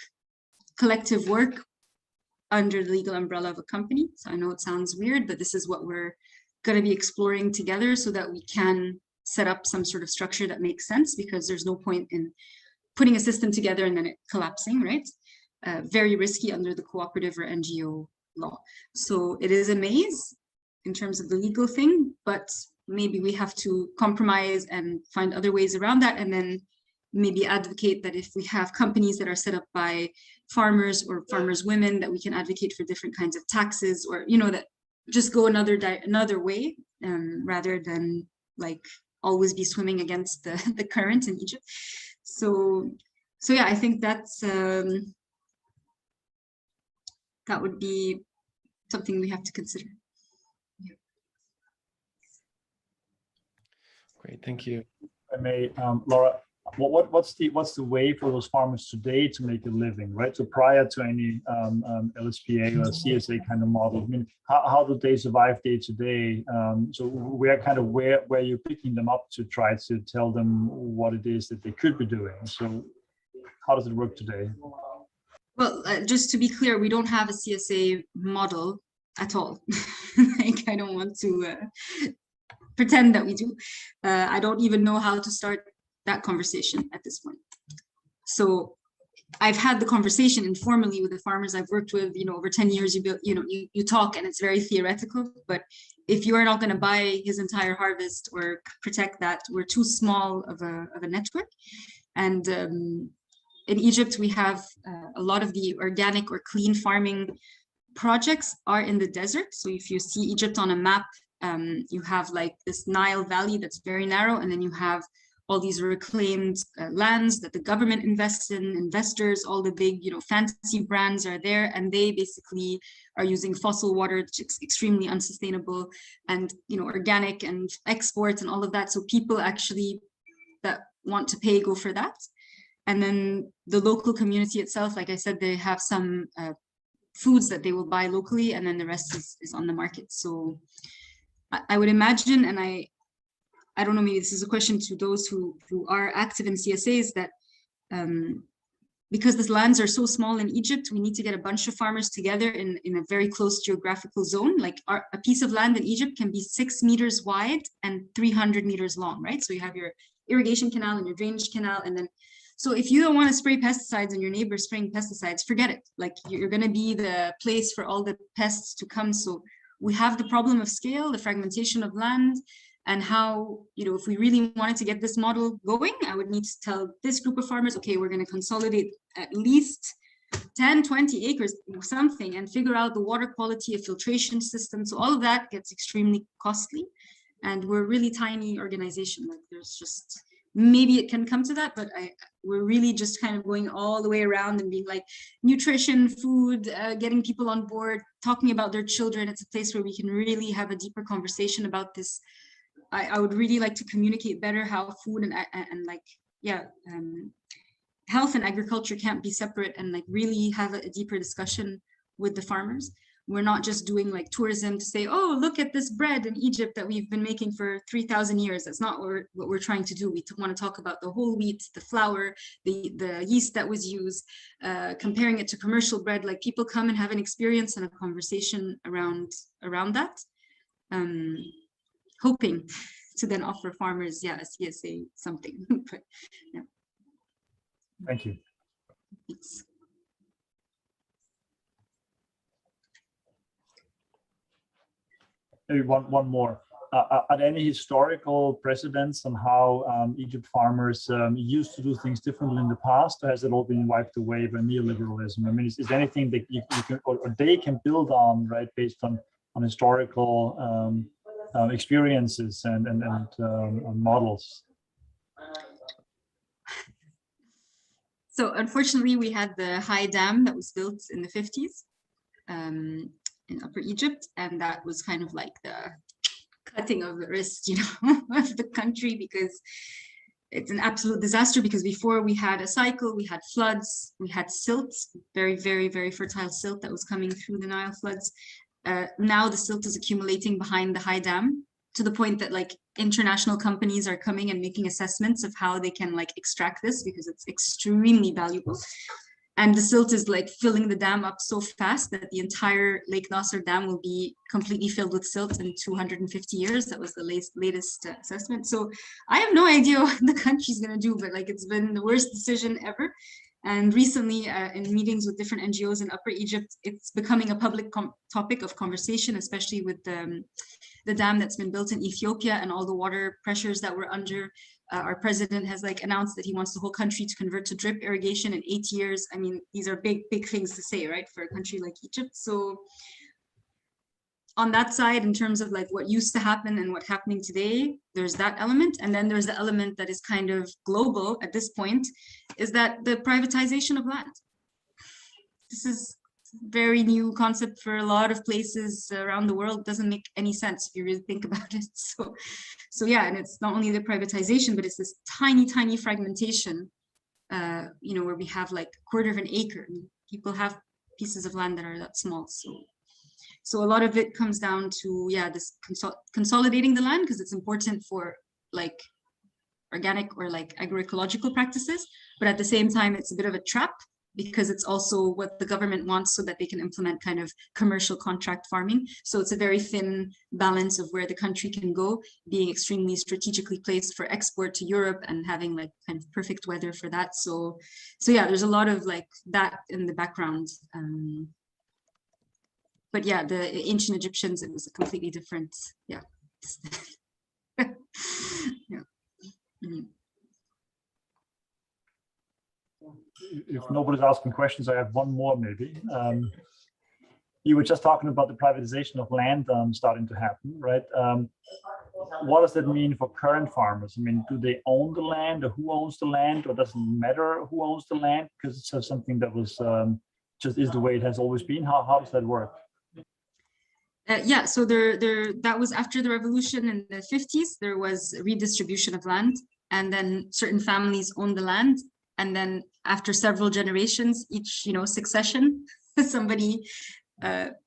Speaker 6: collective work under the legal umbrella of a company. So I know it sounds weird, but this is what we're going to be exploring together, so that we can set up some sort of structure that makes sense, because there's no point in putting a system together and then it collapsing, right? Very risky under the cooperative or NGO law. So it is a maze in terms of the legal thing, but maybe we have to compromise and find other ways around that, and then maybe advocate that if we have companies that are set up by farmers or farmers women, that we can advocate for different kinds of taxes, or that just go another way, rather than like always be swimming against the current in Egypt. So yeah, I think that's that would be something we have to consider. Yeah.
Speaker 2: Great, thank you.
Speaker 7: If I may, Laura, what's the way for those farmers today to make a living, right? So prior to any LSPA or CSA kind of model, I mean, how do they survive day to day? So where you're picking them up to try to tell them what it is that they could be doing. So how does it work today?
Speaker 6: Well, just to be clear, we don't have a CSA model at all. Like, I don't want to pretend that we do. I don't even know how to start that conversation at this point. So I've had the conversation informally with the farmers I've worked with, over 10 years, you talk and it's very theoretical, but if you are not going to buy his entire harvest or protect that, we're too small of a network. And in Egypt, we have a lot of the organic or clean farming projects are in the desert. So if you see Egypt on a map, you have like this Nile Valley that's very narrow, and then you have all these reclaimed lands that the government invests in, investors, all the big, fantasy brands are there, and they basically are using fossil water, which is extremely unsustainable, and, organic and exports and all of that. So people actually that want to pay go for that. And then the local community itself, like I said, they have some foods that they will buy locally, and then the rest is on the market. So I would imagine, and I don't know, maybe this is a question to those who are active in CSAs, that because the lands are so small in Egypt, we need to get a bunch of farmers together in a very close geographical zone. Like a piece of land in Egypt can be 6 meters wide and 300 meters long, right? So you have your irrigation canal and your drainage canal. And then, so if you don't want to spray pesticides and your neighbor's spraying pesticides, forget it. Like you're going to be the place for all the pests to come. So we have the problem of scale, the fragmentation of land, and how, you know, if we really wanted to get this model going, I would need to tell this group of farmers, okay, we're going to consolidate at least 10, 20 acres, something, and figure out the water quality, a filtration system. So all of that gets extremely costly. And we're a really tiny organization. Like there's just, maybe it can come to that, but we're really just kind of going all the way around and being like nutrition, food, getting people on board, talking about their children. It's a place where we can really have a deeper conversation about this. I would really like to communicate better how food and like, yeah, health and agriculture can't be separate, and like really have a deeper discussion with the farmers. We're not just doing like tourism to say, oh, look at this bread in Egypt that we've been making for 3,000 years. That's not what we're trying to do. We want to talk about the whole wheat, the flour, the yeast that was used, comparing it to commercial bread. Like people come and have an experience and a conversation around that. Hoping to then offer farmers, yeah, a CSA something. But, yeah.
Speaker 7: Thank you.
Speaker 6: Thanks.
Speaker 7: Maybe one more. Are there any historical precedents on how Egypt farmers used to do things differently in the past, or has it all been wiped away by neoliberalism? I mean, is there anything that you can, or they can build on, right, based on historical experiences and models?
Speaker 6: So unfortunately, we had the high dam that was built in the 50s in Upper Egypt, and that was kind of like the cutting of the wrist, you know, of the country, because it's an absolute disaster. Because before we had a cycle, we had floods, we had silt, very, very, very fertile silt that was coming through the Nile floods. Now the silt is accumulating behind the high dam, to the point that like international companies are coming and making assessments of how they can like extract this, because it's extremely valuable. And the silt is like filling the dam up so fast that the entire Lake Nasser Dam will be completely filled with silt in 250 years. That was the latest assessment. So I have no idea what the country's gonna do, but like it's been the worst decision ever. And recently, in meetings with different NGOs in Upper Egypt, it's becoming a public topic of conversation, especially with the dam that's been built in Ethiopia and all the water pressures that we're under. Our president has like announced that he wants the whole country to convert to drip irrigation in 8 years. I mean, these are big, big things to say, right, for a country like Egypt. So on that side, in terms of like what used to happen and what's happening today, there's that element. And then there's the element that is kind of global at this point, is that the privatization of land. This is a very new concept for a lot of places around the world. Doesn't make any sense if you really think about it. So yeah, and it's not only the privatization, but it's this tiny, tiny fragmentation, you know, where we have like a quarter of an acre. And people have pieces of land that are that small. So a lot of it comes down to, yeah, this consolidating the land, because it's important for like organic or like agroecological practices. But at the same time, it's a bit of a trap, because it's also what the government wants so that they can implement kind of commercial contract farming. So it's a very thin balance of where the country can go, being extremely strategically placed for export to Europe and having like kind of perfect weather for that. So yeah, there's a lot of like that in the background. But yeah, the ancient Egyptians, it was a completely different, yeah. Yeah. Mm-hmm.
Speaker 7: If nobody's asking questions, I have one more maybe. You were just talking about the privatization of land starting to happen, right? What does that mean for current farmers? I mean, do they own the land, or who owns the land, or doesn't it matter who owns the land, because it's something that was just is the way it has always been? How does that work?
Speaker 6: Yeah, so that was after the revolution in the 50s. There was redistribution of land, and then certain families owned the land. And then after several generations, each, you know, succession, somebody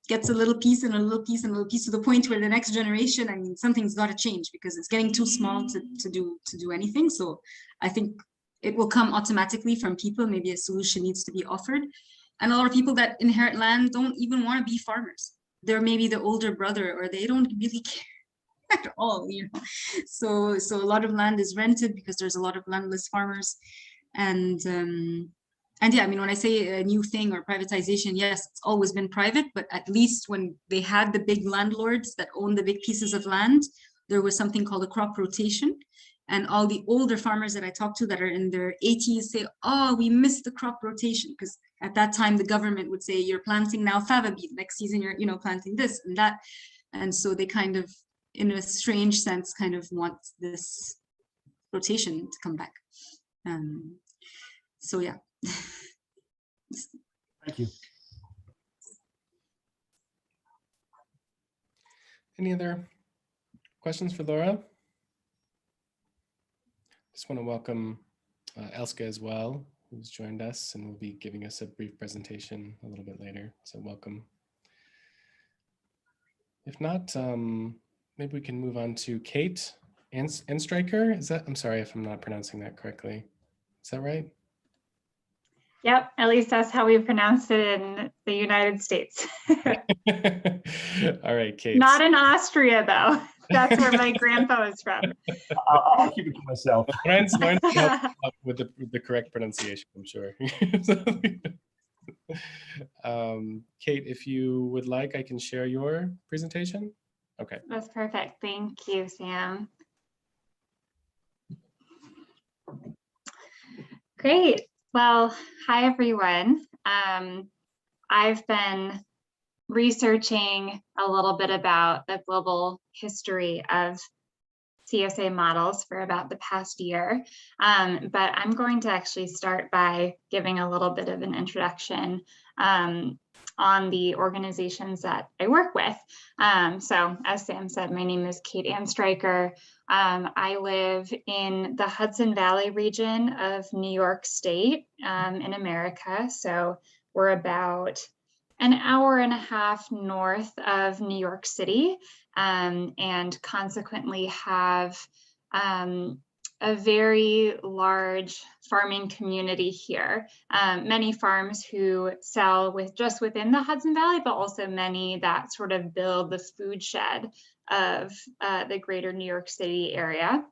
Speaker 6: gets a little piece and a little piece and a little piece, to the point where the next generation, I mean, something's got to change, because it's getting too small to do anything. So I think it will come automatically from people. Maybe a solution needs to be offered. And a lot of people that inherit land don't even want to be farmers. They're maybe the older brother, or they don't really care at all, you know. So a lot of land is rented because there's a lot of landless farmers. And yeah, I mean, when I say a new thing or privatization, yes, it's always been private, but at least when they had the big landlords that own the big pieces of land, there was something called a crop rotation. And all the older farmers that I talk to that are in their 80s say, oh, we missed the crop rotation, because at that time the government would say, you're planting now fava bean, next season you're, you know, planting this and that. And so they kind of, in a strange sense, kind of want this rotation to come back. So yeah.
Speaker 7: Thank you.
Speaker 2: Any other questions for Laura? Just want to welcome Elske as well, who's joined us and will be giving us a brief presentation a little bit later. So welcome. If not, maybe we can move on to Kate Enstryker. Is that? I'm sorry if I'm not pronouncing that correctly. Is that right?
Speaker 3: Yep, at least that's how we pronounce it in the United States.
Speaker 2: All right, Kate.
Speaker 3: Not in Austria, though. That's where my grandpa is from.
Speaker 7: I'll keep it to myself.
Speaker 2: Lauren's help with the correct pronunciation, I'm sure. Kate, if you would like, I can share your presentation. Okay.
Speaker 3: That's perfect. Thank you, Sam. Great. Well, hi, everyone. I've been researching a little bit about the global history of CSA models for about the past year, but I'm going to actually start by giving a little bit of an introduction on the organizations that I work with. So as Sam said, my name is Kate Enstryker. I live in the Hudson Valley region of New York State in America. So we're about an hour and a half north of New York City, and consequently have a very large farming community here. Many farms who sell just within the Hudson Valley, but also many that sort of build the food shed of the greater New York City area.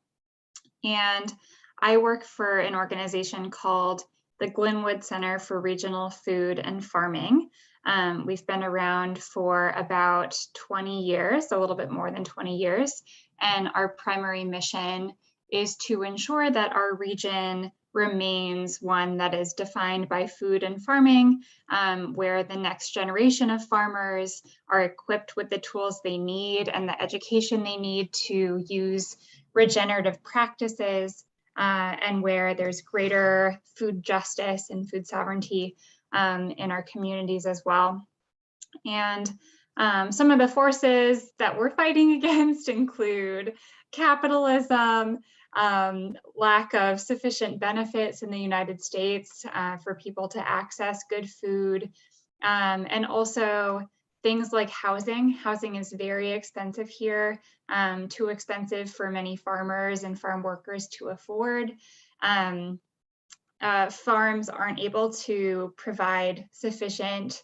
Speaker 3: And I work for an organization called the Glenwood Center for Regional Food and Farming. We've been around for about 20 years, a little bit more than 20 years. And our primary mission is to ensure that our region remains one that is defined by food and farming, where the next generation of farmers are equipped with the tools they need and the education they need to use regenerative practices, and where there's greater food justice and food sovereignty in our communities as well. And some of the forces that we're fighting against include capitalism, lack of sufficient benefits in the United States for people to access good food, and also things like housing. Housing is very expensive here, too expensive for many farmers and farm workers to afford. Farms aren't able to provide sufficient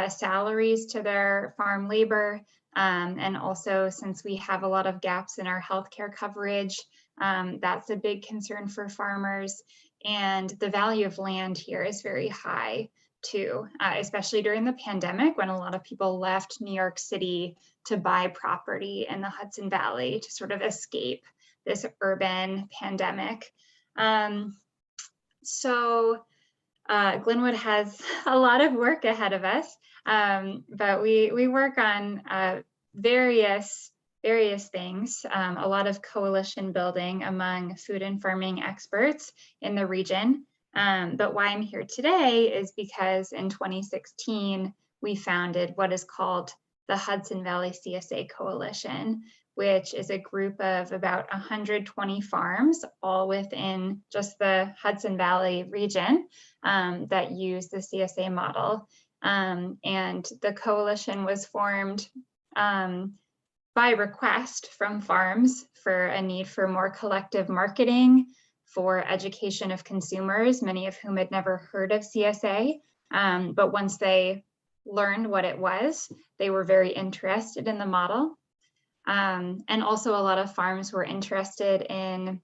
Speaker 3: salaries to their farm labor. And also, since we have a lot of gaps in our healthcare coverage, that's a big concern for farmers. And the value of land here is very high too, especially during the pandemic, when a lot of people left New York City to buy property in the Hudson Valley to sort of escape this urban pandemic. So Glenwood has a lot of work ahead of us, but we work on various things, a lot of coalition building among food and farming experts in the region. But why I'm here today is because in 2016, we founded what is called the Hudson Valley CSA Coalition, which is a group of about 120 farms, all within just the Hudson Valley region, that use the CSA model. And the coalition was formed by request from farms for a need for more collective marketing, for education of consumers, many of whom had never heard of CSA. But once they learned what it was, they were very interested in the model. And also a lot of farms were interested in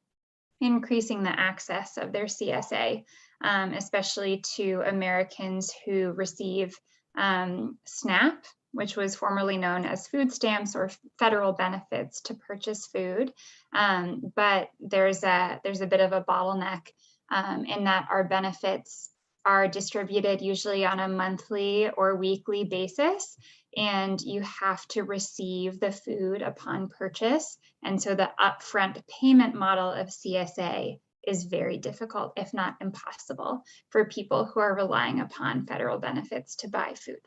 Speaker 3: increasing the access of their CSA, especially to Americans who receive SNAP, which was formerly known as food stamps or federal benefits to purchase food. But there's a bit of a bottleneck in that our benefits are distributed usually on a monthly or weekly basis, and you have to receive the food upon purchase. And so the upfront payment model of CSA is very difficult, if not impossible, for people who are relying upon federal benefits to buy food.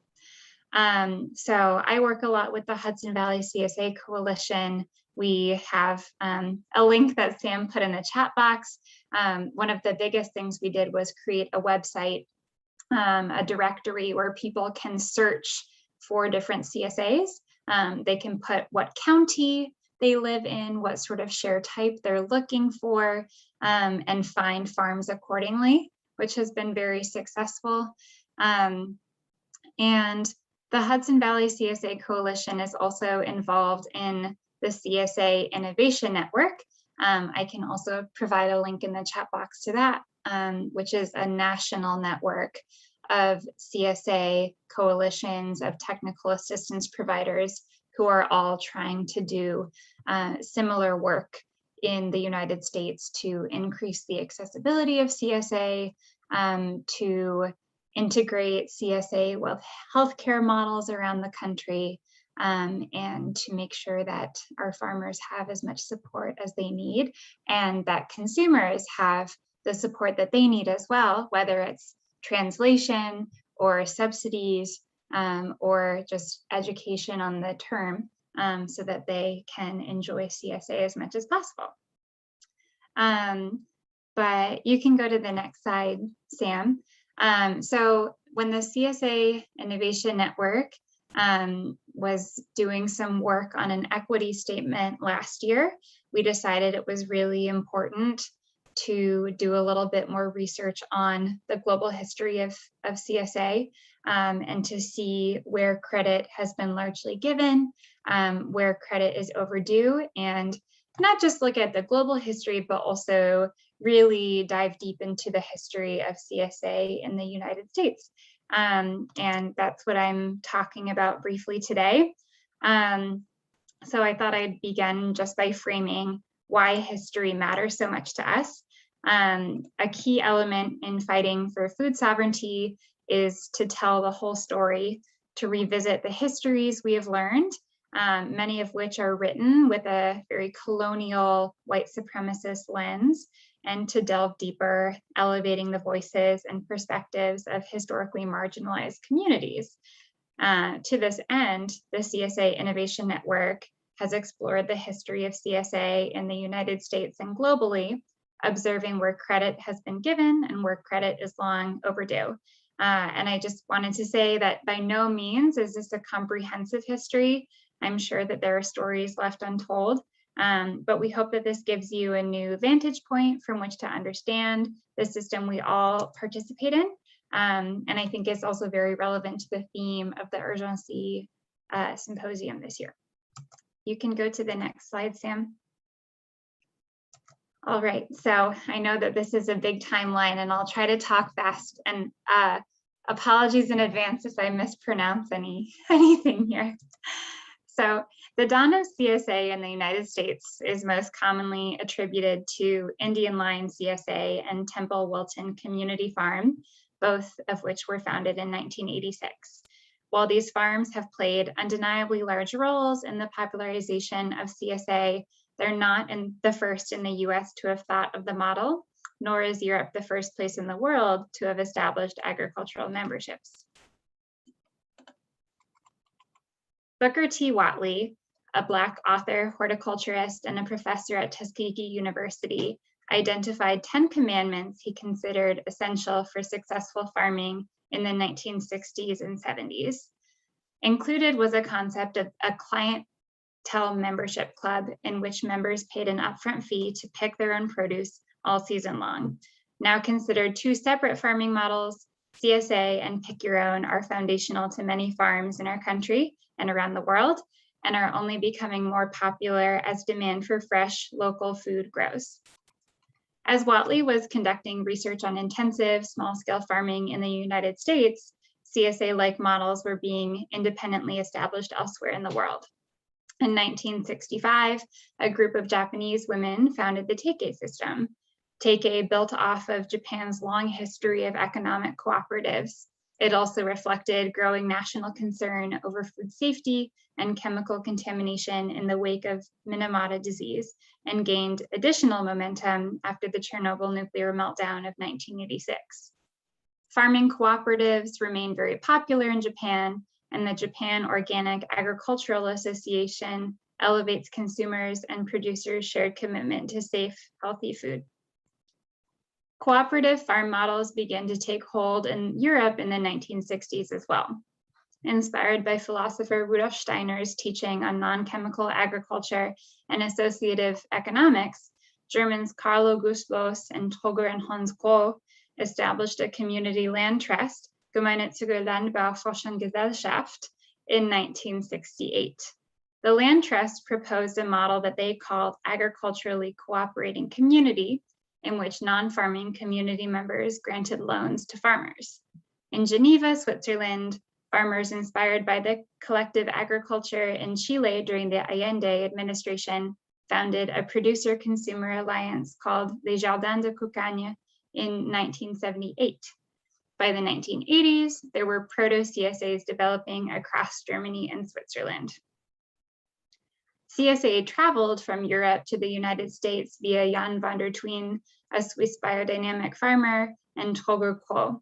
Speaker 3: So I work a lot with the Hudson Valley CSA Coalition. We have a link that Sam put in the chat box. One of the biggest things we did was create a website, a directory where people can search for different CSAs. They can put what county they live in, what sort of share type they're looking for, and find farms accordingly, which has been very successful. And the Hudson Valley CSA Coalition is also involved in the CSA Innovation Network. I can also provide a link in the chat box to that, which is a national network of CSA coalitions of technical assistance providers who are all trying to do similar work in the United States to increase the accessibility of CSA, to integrate CSA with healthcare models around the country, and to make sure that our farmers have as much support as they need, and that consumers have the support that they need as well, whether it's translation or subsidies, or just education on the term, so that they can enjoy CSA as much as possible. But you can go to the next slide, Sam. So when the CSA Innovation Network was doing some work on an equity statement last year, we decided it was really important to do a little bit more research on the global history of CSA, and to see where credit has been largely given, where credit is overdue, and not just look at the global history, but also really dive deep into the history of CSA in the United States. And that's what I'm talking about briefly today. So I thought I'd begin just by framing why history matters so much to us. A key element in fighting for food sovereignty is to tell the whole story, to revisit the histories we have learned, many of which are written with a very colonial white supremacist lens, and to delve deeper, elevating the voices and perspectives of historically marginalized communities. To this end, the CSA Innovation Network has explored the history of CSA in the United States and globally, observing where credit has been given and where credit is long overdue. And I just wanted to say that by no means is this a comprehensive history. I'm sure that there are stories left untold, but we hope that this gives you a new vantage point from which to understand the system we all participate in. And I think it's also very relevant to the theme of the Urgency Symposium this year. You can go to the next slide, Sam. All right, so I know that this is a big timeline and I'll try to talk fast, and apologies in advance if I mispronounce anything here. So the dawn of CSA in the United States is most commonly attributed to Indian Line CSA and Temple Wilton Community Farm, both of which were founded in 1986. While these farms have played undeniably large roles in the popularization of CSA, they're not the first in the US to have thought of the model, nor is Europe the first place in the world to have established agricultural memberships. Booker T. Whatley, a Black author, horticulturist, and a professor at Tuskegee University, identified 10 commandments he considered essential for successful farming in the 1960s and 70s. Included was a concept of a clientele membership club in which members paid an upfront fee to pick their own produce all season long. Now considered two separate farming models, CSA and Pick Your Own are foundational to many farms in our country and around the world, and are only becoming more popular as demand for fresh, local food grows. As Whatley was conducting research on intensive, small-scale farming in the United States, CSA-like models were being independently established elsewhere in the world. In 1965, a group of Japanese women founded the Tithe System. Tithe built off of Japan's long history of economic cooperatives. It also reflected growing national concern over food safety and chemical contamination in the wake of Minamata disease, and gained additional momentum after the Chernobyl nuclear meltdown of 1986. Farming cooperatives remain very popular in Japan, and the Japan Organic Agricultural Association elevates consumers' and producers' shared commitment to safe, healthy food. Cooperative farm models began to take hold in Europe in the 1960s as well. Inspired by philosopher Rudolf Steiner's teaching on non-chemical agriculture and associative economics, Germans Karl August Loos and Tröger and Hans Groh established a community land trust, Gemeinnützige Landbauforschungsgesellschaft, in 1968. The land trust proposed a model that they called agriculturally cooperating community, in which non-farming community members granted loans to farmers. In Geneva, Switzerland, farmers inspired by the collective agriculture in Chile during the Allende administration founded a producer-consumer alliance called Les Jardins de Cocagne in 1978. By the 1980s, there were proto-CSAs developing across Germany and Switzerland. CSA traveled from Europe to the United States via Jan van der Tween, a Swiss biodynamic farmer, and Tröger Groh.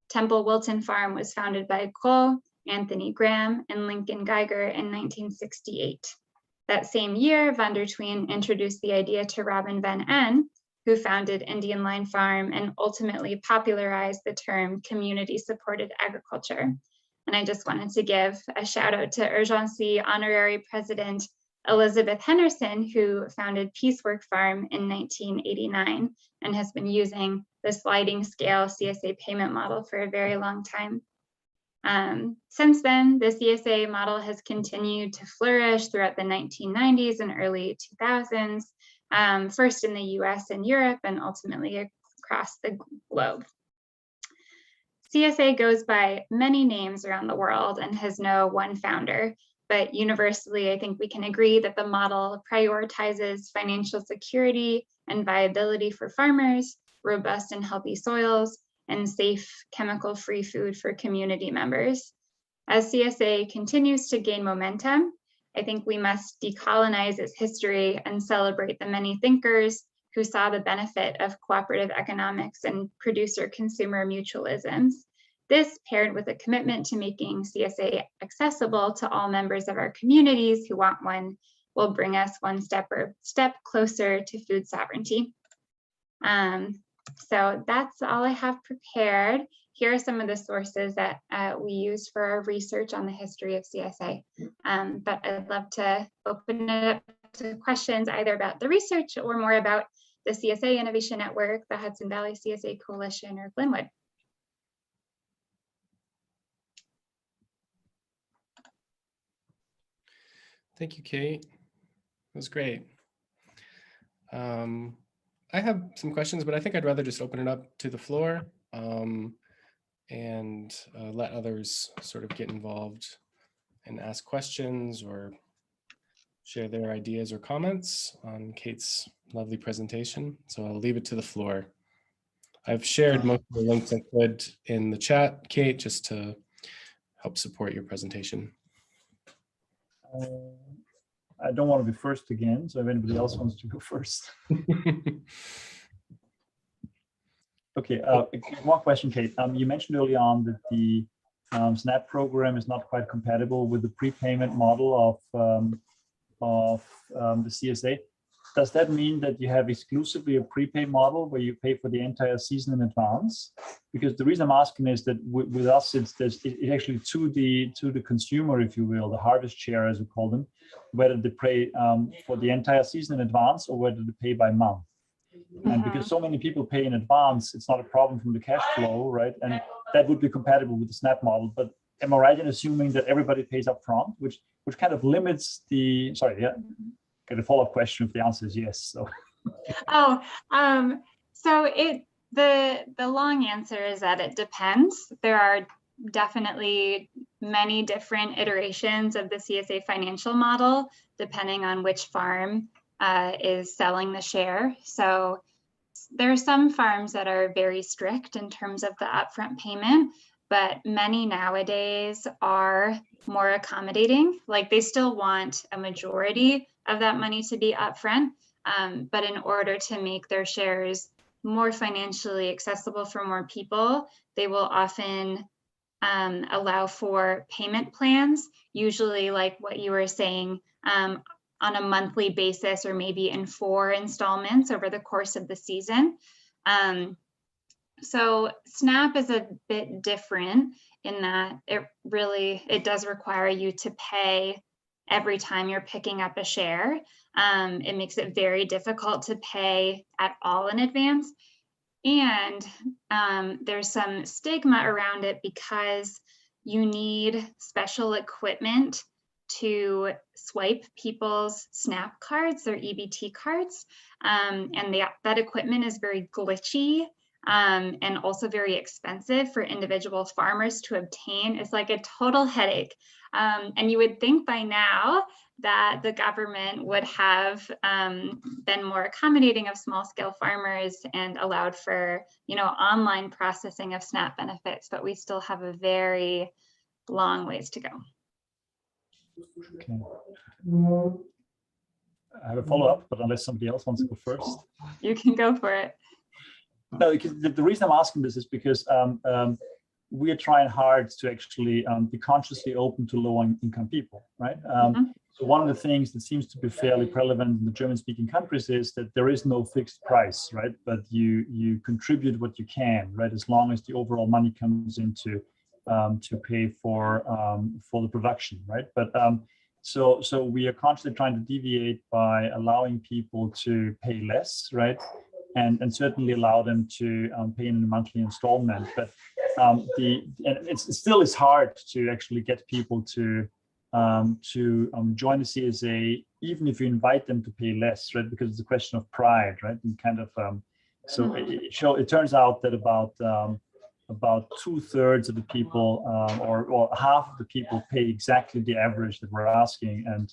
Speaker 3: Temple Wilton Farm was founded by Groh, Anthony Graham, and Lincoln Geiger in 1968. That same year, van der Tween introduced the idea to Robin van En, who founded Indian Line Farm and ultimately popularized the term community-supported agriculture. And I just wanted to give a shout out to Urgency Honorary President Elizabeth Henderson, who founded Peacework Farm in 1989 and has been using the sliding scale CSA payment model for a very long time. Since then, the CSA model has continued to flourish throughout the 1990s and early 2000s, first in the US and Europe, and ultimately across the globe. CSA goes by many names around the world and has no one founder, but universally, I think we can agree that the model prioritizes financial security and viability for farmers, robust and healthy soils, and safe chemical-free food for community members. As CSA continues to gain momentum, I think we must decolonize its history and celebrate the many thinkers who saw the benefit of cooperative economics and producer-consumer mutualisms. This, paired with a commitment to making CSA accessible to all members of our communities who want one, will bring us one step closer to food sovereignty. So that's all I have prepared. Here are some of the sources that we used for our research on the history of CSA. But I'd love to open it up to questions either about the research or more about the CSA Innovation Network, the Hudson Valley CSA Coalition, or Glenwood.
Speaker 2: Thank you, Kate. That was great. I have some questions, but I think I'd rather just open it up to the floor and let others sort of get involved and ask questions or share their ideas or comments on Kate's lovely presentation. So I'll leave it to the floor. I've shared most of the links I could in the chat, Kate, just to help support your presentation.
Speaker 7: I don't want to be first again, so if anybody else wants to go first. Okay, one question, Kate. You mentioned early on that the SNAP program is not quite compatible with the prepayment model of the CSA. Does that mean that you have exclusively a prepay model where you pay for the entire season in advance? Because the reason I'm asking is that with us, it's actually to the consumer, if you will, the harvest share, as we call them, whether they pay for the entire season in advance or whether they pay by month. And because so many people pay in advance, it's not a problem from the cash flow, right? And that would be compatible with the SNAP model. But am I right in assuming that everybody pays up front, which kind of limits the, sorry, yeah, get a follow-up question if the answer is yes. So.
Speaker 3: So the long answer is that it depends. There are definitely many different iterations of the CSA financial model, depending on which farm is selling the share. So there are some farms that are very strict in terms of the upfront payment, but many nowadays are more accommodating. Like they still want a majority of that money to be upfront, but in order to make their shares more financially accessible for more people, they will often allow for payment plans, usually like what you were saying, on a monthly basis or maybe in 4 installments over the course of the season. So SNAP is a bit different in that it does require you to pay every time you're picking up a share. It makes it very difficult to pay at all in advance. And there's some stigma around it because you need special equipment to swipe people's SNAP cards, their EBT cards. And that equipment is very glitchy and also very expensive for individual farmers to obtain. It's like a total headache. And you would think by now that the government would have been more accommodating of small scale farmers and allowed for, online processing of SNAP benefits, but we still have a very long ways to go.
Speaker 7: Okay. I have a follow-up, but unless somebody else wants to go first.
Speaker 3: You can go for it.
Speaker 7: No, the reason I'm asking this is because we are trying hard to actually be consciously open to low-income people, right? So one of the things that seems to be fairly prevalent in the German-speaking countries is that there is no fixed price, right? But you contribute what you can, right? As long as the overall money comes into to pay for the production, right? But so we are constantly trying to deviate by allowing people to pay less, right? And certainly allow them to pay in a monthly installment. But it still is hard to actually get people to join the CSA, even if you invite them to pay less, right? Because it's a question of pride, right? And kind of it turns out that about 2/3 of the people, or half of the people, pay exactly the average that we're asking, and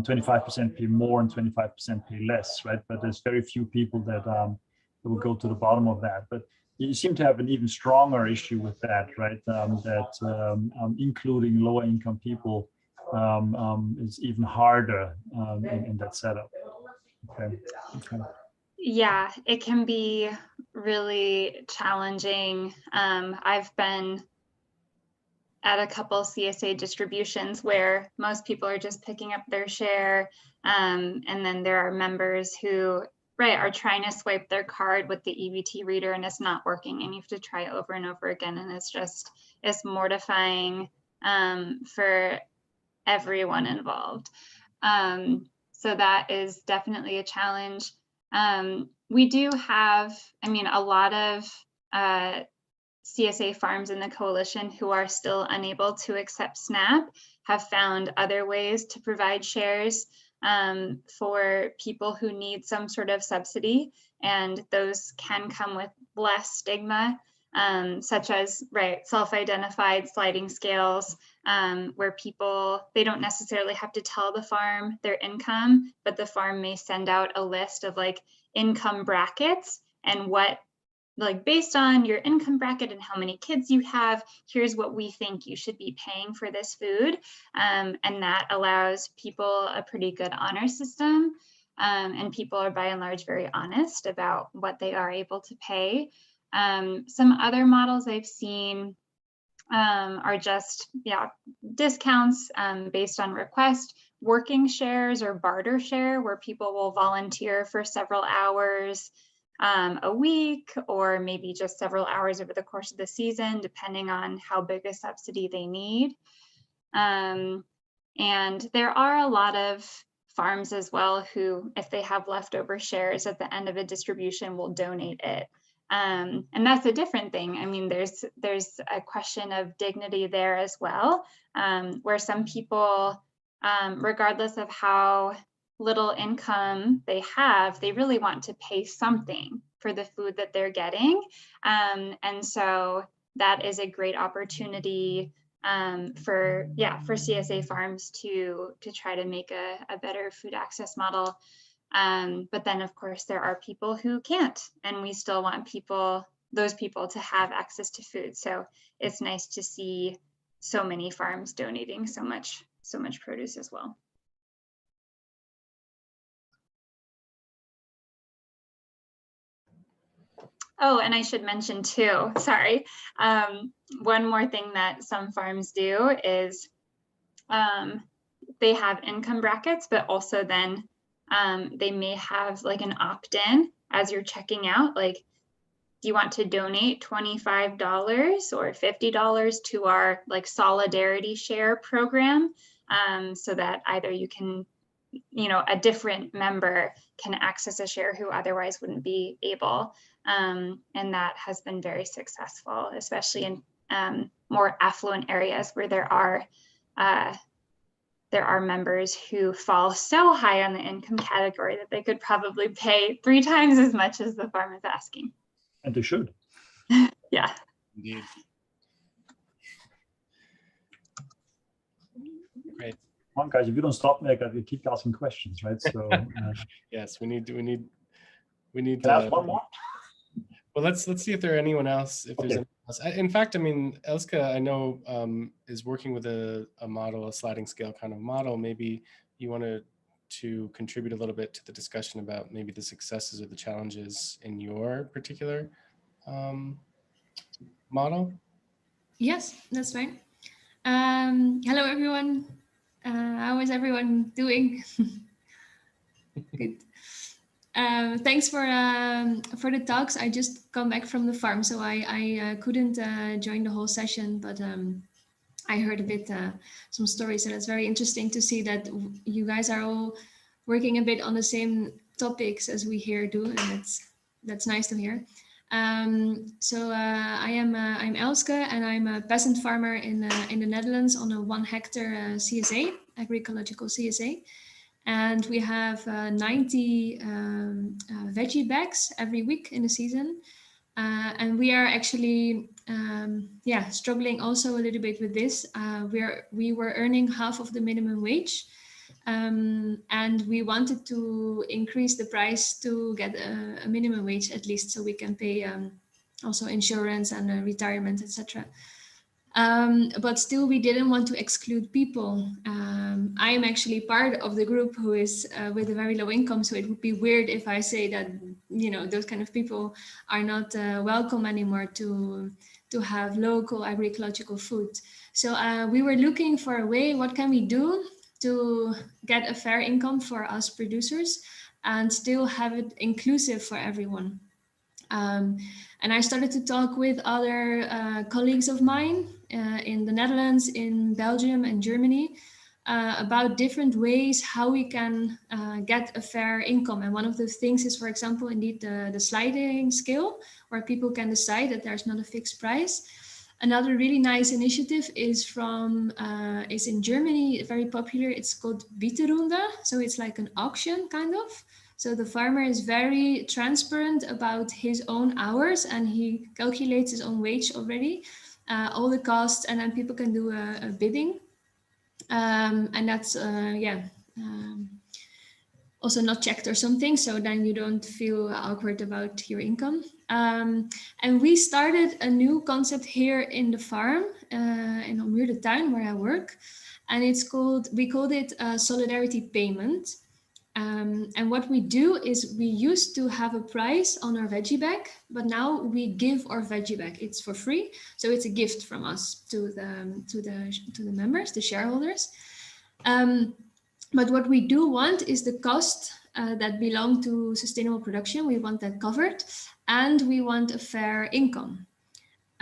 Speaker 7: 25% pay more and 25% pay less, right? But there's very few people that will go to the bottom of that. But you seem to have an even stronger issue with that, right? Including lower income people is even harder in that setup. Okay.
Speaker 3: Yeah, it can be really challenging. I've been at a couple CSA distributions where most people are just picking up their share, and then there are members who are trying to swipe their card with the EBT reader and it's not working, and you have to try over and over again, and it's mortifying for everyone involved. So that is definitely a challenge. We do have, a lot of CSA farms in the coalition who are still unable to accept SNAP have found other ways to provide shares for people who need some sort of subsidy, and those can come with less stigma, such as self-identified sliding scales, where they don't necessarily have to tell the farm their income, but the farm may send out a list of income brackets and based on your income bracket and how many kids you have, here's what we think you should be paying for this food. And that allows people a pretty good honor system. And people are by and large very honest about what they are able to pay. Some other models I've seen are just discounts based on request, working shares or barter share, where people will volunteer for several hours a week, or maybe just several hours over the course of the season, depending on how big a subsidy they need. And there are a lot of farms as well who, if they have leftover shares at the end of a distribution, will donate it. And that's a different thing. I mean, there's a question of dignity there as well, where some people, regardless of how little income they have, they really want to pay something for the food that they're getting. And so that is a great opportunity for CSA farms to try to make a better food access model. But then of course there are people who can't, and we still want those people to have access to food. So it's nice to see so many farms donating so much produce as well. Oh, and I should mention too, sorry, one more thing that some farms do is they have income brackets, but also then they may have like an opt-in as you're checking out, like, do you want to donate $25 or $50 to our like solidarity share program, so that either you can, a different member can access a share who otherwise wouldn't be able. And that has been very successful, especially in more affluent areas where there are members who fall so high on the income category that they could probably pay 3 times as much as the farm is asking.
Speaker 7: And they should.
Speaker 3: Yeah.
Speaker 2: Indeed. Great.
Speaker 7: Come on, guys, if you don't stop me, I got to keep asking questions, right? So
Speaker 2: yes, we need.
Speaker 7: Can I ask one more?
Speaker 2: Well, let's see if there are anyone else. If there's anyone else. In fact, I mean, Elska, I know is working with a model, a sliding scale kind of model. Maybe you wanted to contribute a little bit to the discussion about maybe the successes or the challenges in your particular model.
Speaker 8: Yes, that's fine. Hello, everyone. How is everyone doing? Good. Thanks for the talks. I just come back from the farm, so I couldn't join the whole session, but I heard a bit some stories, and it's very interesting to see that you guys are all working a bit on the same topics as we here do, and that's nice to hear. I'm Elske, and I'm a peasant farmer in the Netherlands on a 1 hectare CSA, agroecological CSA. And we have 90 veggie bags every week in the season. And we are actually, struggling also a little bit with this. We were earning half of the minimum wage. And we wanted to increase the price to get a minimum wage at least, so we can pay also insurance and retirement, etc. But still, we didn't want to exclude people. I am actually part of the group who is with a very low income, so it would be weird if I say that those kind of people are not welcome anymore to have local agroecological food. So we were looking for a way, what can we do to get a fair income for us producers and still have it inclusive for everyone. And I started to talk with other colleagues of mine in the Netherlands, in Belgium and Germany about different ways how we can get a fair income. And one of the things is, for example, indeed the sliding scale, where people can decide that there's not a fixed price. Another really nice initiative is in Germany, very popular. It's called Bieterrunde. So it's like an auction kind of. So the farmer is very transparent about his own hours, and he calculates his own wage already, all the costs, and then people can do a bidding. And that's, also not checked or something, so then you don't feel awkward about your income. And we started a new concept here in the farm, in Ommuur de Tuin, where I work, and we called it solidarity payment. And what we do is we used to have a price on our veggie bag, but now we give our veggie bag. It's for free, so it's a gift from us to the members, the shareholders. But what we do want is the cost that belong to sustainable production. We want that covered, and we want a fair income.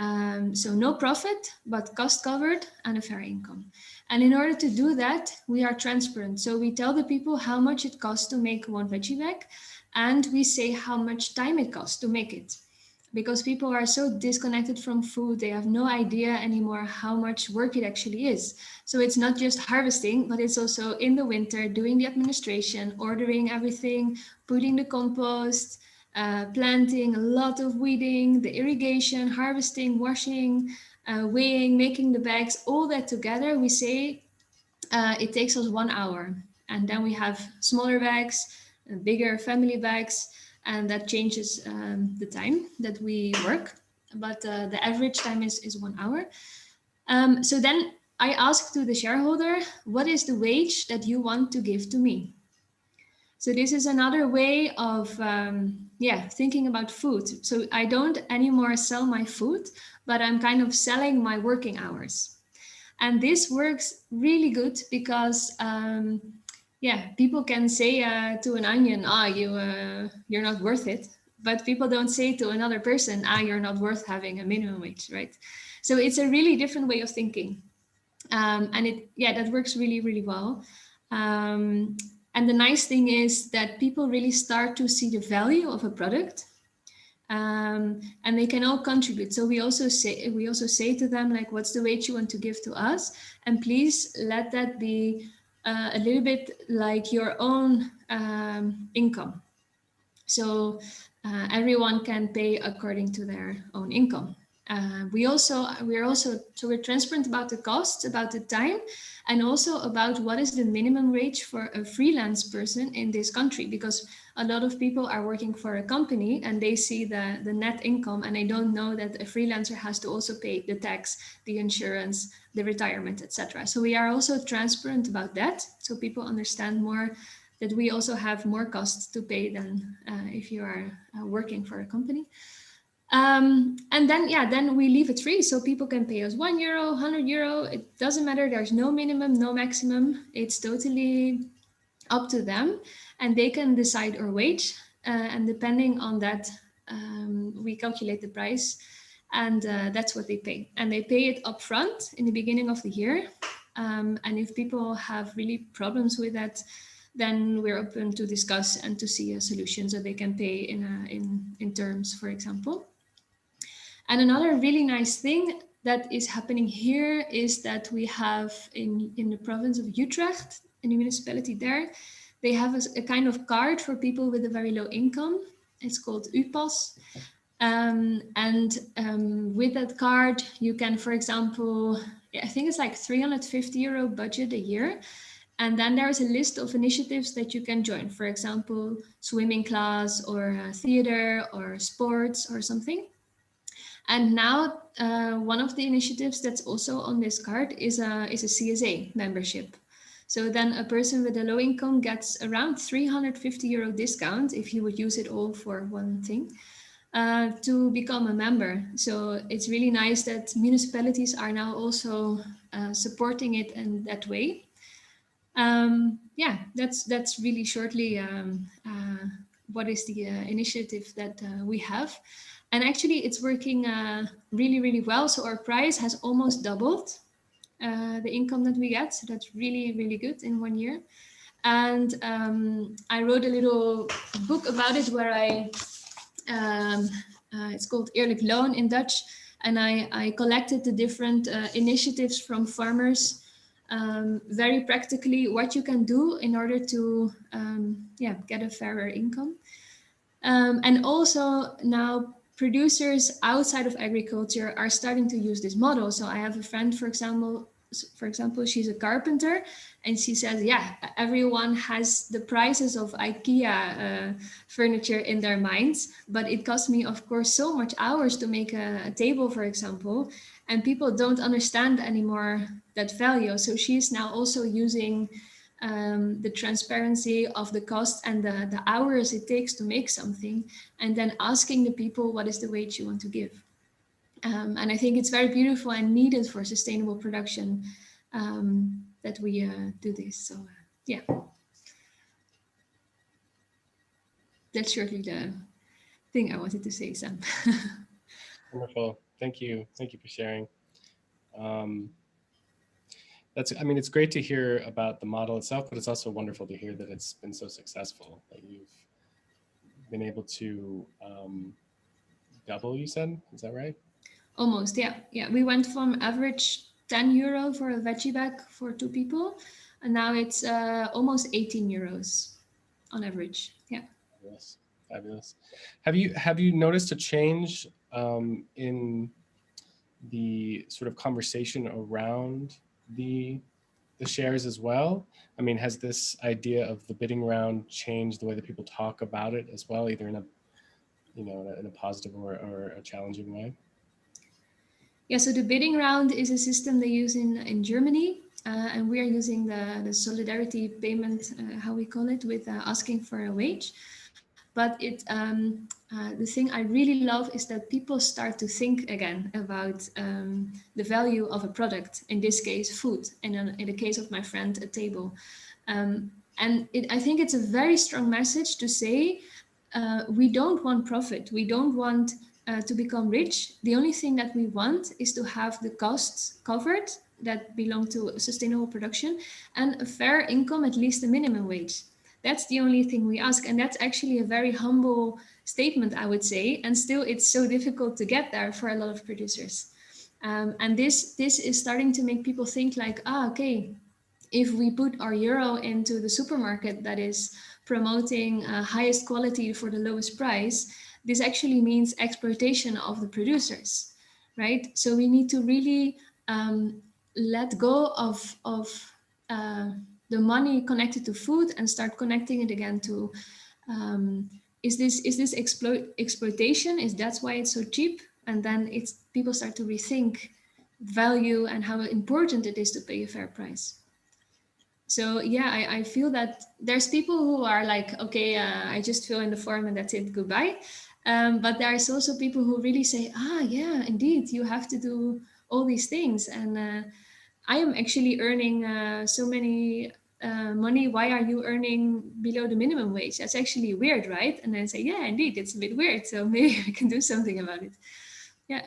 Speaker 8: So no profit, but cost covered and a fair income. And in order to do that, we are transparent. So we tell the people how much it costs to make one veggie bag, and we say how much time it costs to make it. Because people are so disconnected from food, they have no idea anymore how much work it actually is. So it's not just harvesting, but it's also in the winter doing the administration, ordering everything, putting the compost, planting, a lot of weeding, the irrigation, harvesting, washing, weighing, making the bags, all that together. We say it takes us 1 hour. And then we have smaller bags, bigger family bags, and that changes the time that we work. But the average time is 1 hour. So then I ask to the shareholder, what is the wage that you want to give to me? So this is another way of thinking about food. So I don't anymore sell my food, but I'm kind of selling my working hours. And this works really good because people can say to an onion, you're not worth it. But people don't say to another person, you're not worth having a minimum wage, right? So it's a really different way of thinking. And that works really, really well. And the nice thing is that people really start to see the value of a product. And they can all contribute. So we also say to them, like, what's the wage you want to give to us? And please let that be a little bit like your own income. So everyone can pay according to their own income. We're transparent about the costs, about the time, and also about what is the minimum wage for a freelance person in this country, because a lot of people are working for a company and they see the net income and they don't know that a freelancer has to also pay the tax, the insurance, the retirement, etc. So we are also transparent about that, so people understand more that we also have more costs to pay than if you are working for a company. And then we leave it free, so people can pay us €1, €100. It doesn't matter. There's no minimum, no maximum. It's totally up to them, and they can decide our wage. And depending on that, we calculate the price, and that's what they pay. And they pay it upfront in the beginning of the year. And if people have really problems with that, then we're open to discuss and to see a solution so they can pay in terms, for example. And another really nice thing that is happening here is that we have in the province of Utrecht, in the municipality there, they have a kind of card for people with a very low income. It's called UPAS. With that card, you can, for example, I think it's like €350 budget a year. And then there's a list of initiatives that you can join. For example, swimming class or theater or sports or something. And now one of the initiatives that's also on this card is a CSA membership. So then a person with a low income gets around €350 discount if you would use it all for one thing to become a member. So it's really nice that municipalities are now also supporting it in that way. That's really shortly what is the initiative that we have. And actually it's working really, really well. So our price has almost doubled the income that we get. So that's really, really good in 1 year. And I wrote a little book about it where it's called Eerlijk Loon in Dutch. And I collected the different initiatives from farmers, very practically what you can do in order to get a fairer income. And also now producers outside of agriculture are starting to use this model. So I have a friend, for example, she's a carpenter, and she says, everyone has the prices of IKEA furniture in their minds, but it costs me, of course, so much hours to make a table, for example, and people don't understand anymore that value. So she's now also using the transparency of the cost and the hours it takes to make something, and then asking the people, what is the wage you want to give? And I think it's very beautiful and needed for sustainable production that we do this. So that's shortly the thing I wanted to say, Sam.
Speaker 2: Wonderful. Thank you for sharing. I mean, it's great to hear about the model itself, but it's also wonderful to hear that it's been so successful, that you've been able to double, you said, is that right?
Speaker 8: Almost, yeah. Yeah, we went from average 10 euro for a veggie bag for 2 people, and now it's almost 18 euros on average. Yeah.
Speaker 2: Fabulous. Fabulous. Have you noticed a change in the sort of conversation around the shares as well? I mean, has this idea of the bidding round changed the way that people talk about it as well, either in a, you know, in a positive or a challenging way?
Speaker 8: Yeah, so the bidding round is a system they use in Germany, and we are using the solidarity payment, how we call it, with asking for a wage. But the thing I really love is that people start to think again about the value of a product, in this case, food, and in the case of my friend, a table. And I think it's a very strong message to say, we don't want profit. We don't want to become rich. The only thing that we want is to have the costs covered that belong to sustainable production and a fair income, at least a minimum wage. That's the only thing we ask. And that's actually a very humble statement, I would say. And still, it's so difficult to get there for a lot of producers. And this is starting to make people think like, okay, if we put our euro into the supermarket that is promoting highest quality for the lowest price, this actually means exploitation of the producers, right? So we need to really let go of the money connected to food and start connecting it again to is this exploitation? Is that's why it's so cheap? And then people start to rethink value and how important it is to pay a fair price. So yeah, I feel that there's people who are like, okay, I just fill in the form and that's it, goodbye. But there's also people who really say, yeah, indeed, you have to do all these things. And I am actually earning so many money. Why are you earning below the minimum wage? That's actually weird, right? And then I say, yeah, indeed, it's a bit weird. So maybe I can do something about it. Yeah.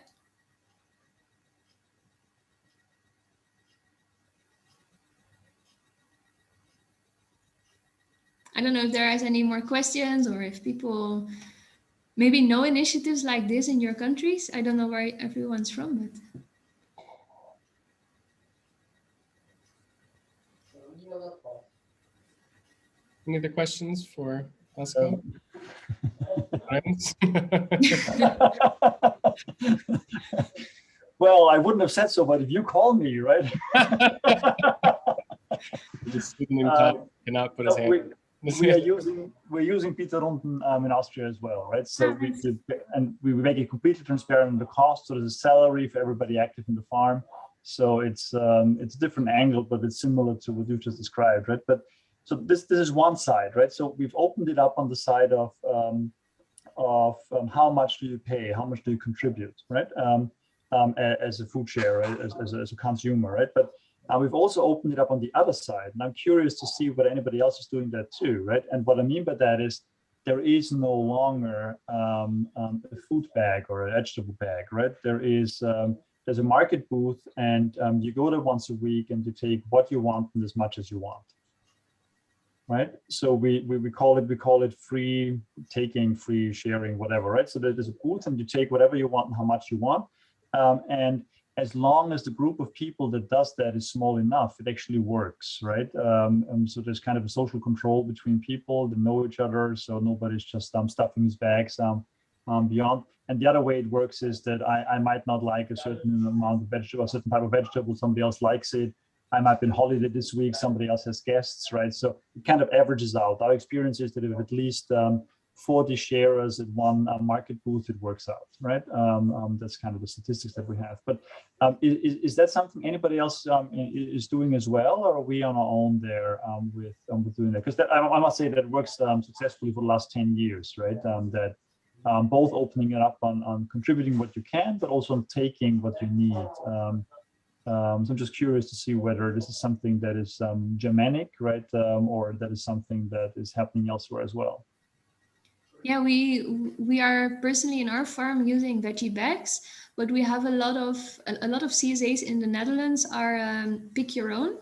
Speaker 8: I don't know if there is any more questions or if people maybe know initiatives like this in your countries. I don't know where everyone's from, but.
Speaker 2: Any other questions for Oscar?
Speaker 7: Well, I wouldn't have said so, but if you call me, right?
Speaker 2: The student in class cannot put his hand.
Speaker 7: We're using Peter Runden in Austria as well, right? So we make it completely transparent on the cost. So there's a salary for everybody active in the farm. So it's a different angle, but it's similar to what you just described, right? But so this is one side, right? So we've opened it up on the side of how much do you pay, how much do you contribute, right? As a food share, right? as a consumer, right? But we've also opened it up on the other side, and I'm curious to see what anybody else is doing that too, right? And what I mean by that is there is no longer a food bag or a vegetable bag, right? There's a market booth, and you go there once a week, and you take what you want and as much as you want, right? So we call it free taking, free sharing, whatever, right? So there's a booth, and you take whatever you want and how much you want, and as long as the group of people that does that is small enough, it actually works, right? So there's kind of a social control between people that know each other, so nobody's just stuffing his bags beyond. And the other way it works is that I might not like a certain amount of vegetable, a certain type of vegetable, somebody else likes it. I might be on holiday this week, somebody else has guests, right? So it kind of averages out. Our experience is that if at least 40 sharers at one market booth, it works out, right? That's kind of the statistics that we have. But is that something anybody else is doing as well, or are we on our own there with doing that? Because I must say that works successfully for the last 10 years, right? Both opening it up on contributing what you can, but also on taking what you need. So I'm just curious to see whether this is something that is Germanic, right? Or that is something that is happening elsewhere as well.
Speaker 8: Yeah, we are personally in our farm using veggie bags, but we have a lot of CSAs in the Netherlands are pick your own.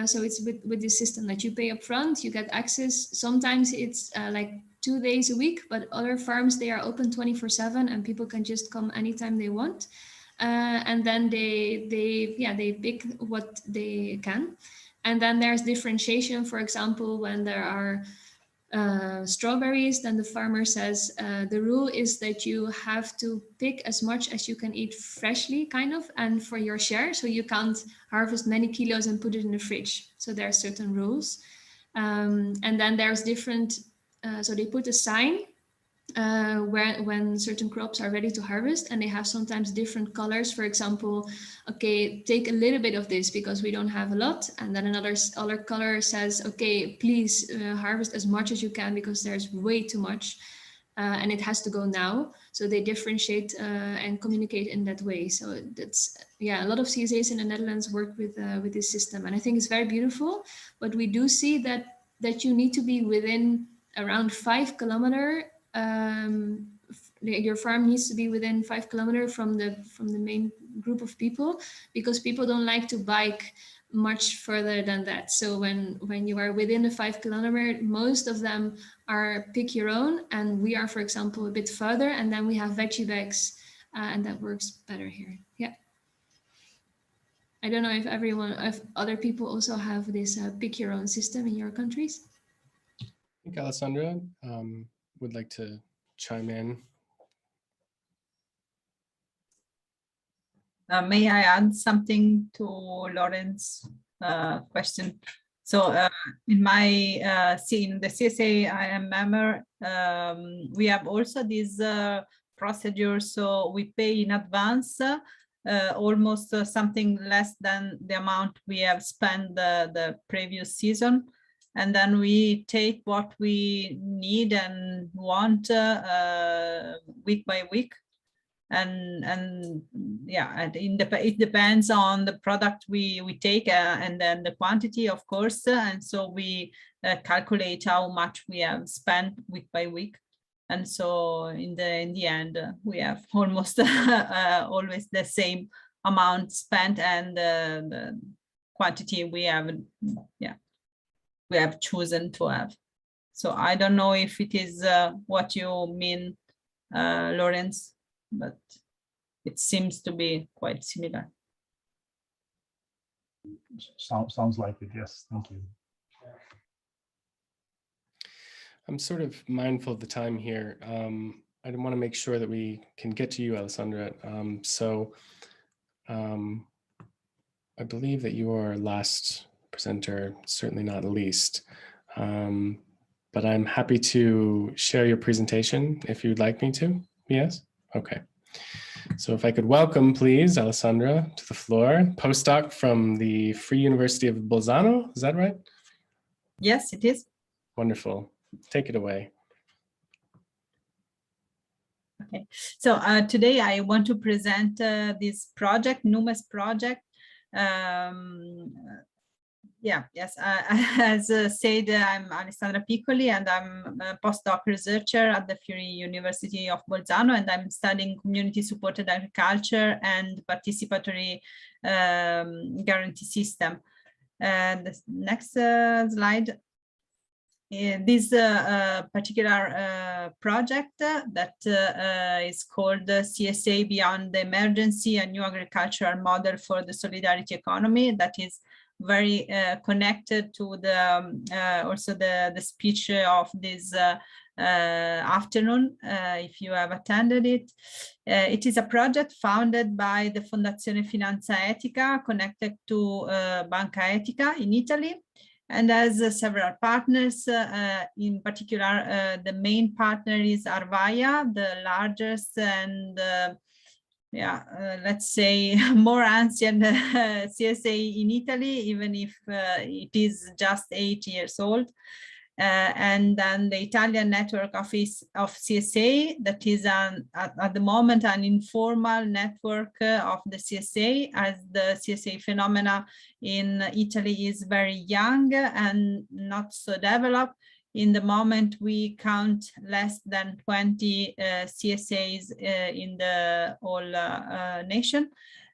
Speaker 8: So it's with this system that you pay up front, you get access. Sometimes it's like 2 days a week, but other farms, they are open 24/7 and people can just come anytime they want. And then they pick what they can. And then there's differentiation. For example, when there are strawberries, then the farmer says the rule is that you have to pick as much as you can eat freshly, kind of, and for your share. So you can't harvest many kilos and put it in the fridge. So there are certain rules. And then there's different, so they put a sign when certain crops are ready to harvest, and they have sometimes different colors. For example, okay, take a little bit of this because we don't have a lot, and then another color says, okay, please harvest as much as you can because there's way too much and it has to go now. So they differentiate and communicate in that way. So that's, yeah, a lot of CSAs in the Netherlands work with this system, and I think it's very beautiful. But we do see that you need to be within around 5 kilometers. Your farm needs to be within 5 kilometers from the main group of people, because people don't like to bike much further than that. So when you are within the 5 kilometers, most of them are pick your own, and we are, for example, a bit further, and then we have veggie bags, and that works better here. Yeah. I don't know if other people also have this pick your own system in your countries.
Speaker 2: I think Alessandra would like to chime in.
Speaker 5: May I add something to Lauren's question? So in the CSA I am member, we have also this procedure. So we pay in advance almost something less than the amount we have spent the previous season. And then we take what we need and want week by week. And yeah, and it depends on the product we take and then the quantity, of course. And so we calculate how much we have spent week by week. And so in the end, we have almost always the same amount spent and the quantity we have, yeah, we have chosen to have. So I don't know if it is what you mean, Lawrence, but it seems to be quite similar.
Speaker 7: Sounds like it, yes. Thank you.
Speaker 2: I'm sort of mindful of the time here. I want to make sure that we can get to you, Alessandra. I believe that you are our last presenter, certainly not least. But I'm happy to share your presentation if you'd like me to. Yes? Okay. So if I could welcome, please, Alessandra to the floor, postdoc from the Free University of Bolzano. Is that right?
Speaker 5: Yes, it is.
Speaker 2: Wonderful. Take it away.
Speaker 5: Okay, so today I want to present this project, NUMES project. As said, I'm Alessandra Piccoli, and I'm a postdoc researcher at the Free University of Bolzano, and I'm studying community-supported agriculture and participatory guarantee system. The next slide. This particular project that is called CSA Beyond the Emergency, a new agricultural model for the solidarity economy, that is very connected to the also the speech of this afternoon, if you have attended it. It is a project founded by the Fondazione Finanza Etica, connected to Banca Etica in Italy, and has several partners. In particular, the main partner is Arvaia, the largest and let's say more ancient CSA in Italy, even if it is just 8 years old. And then the Italian network office of CSA, that is at the moment an informal network of the CSA, as the CSA phenomena in Italy is very young and not so developed. In the moment, we count less than 20 CSAs in the whole nation,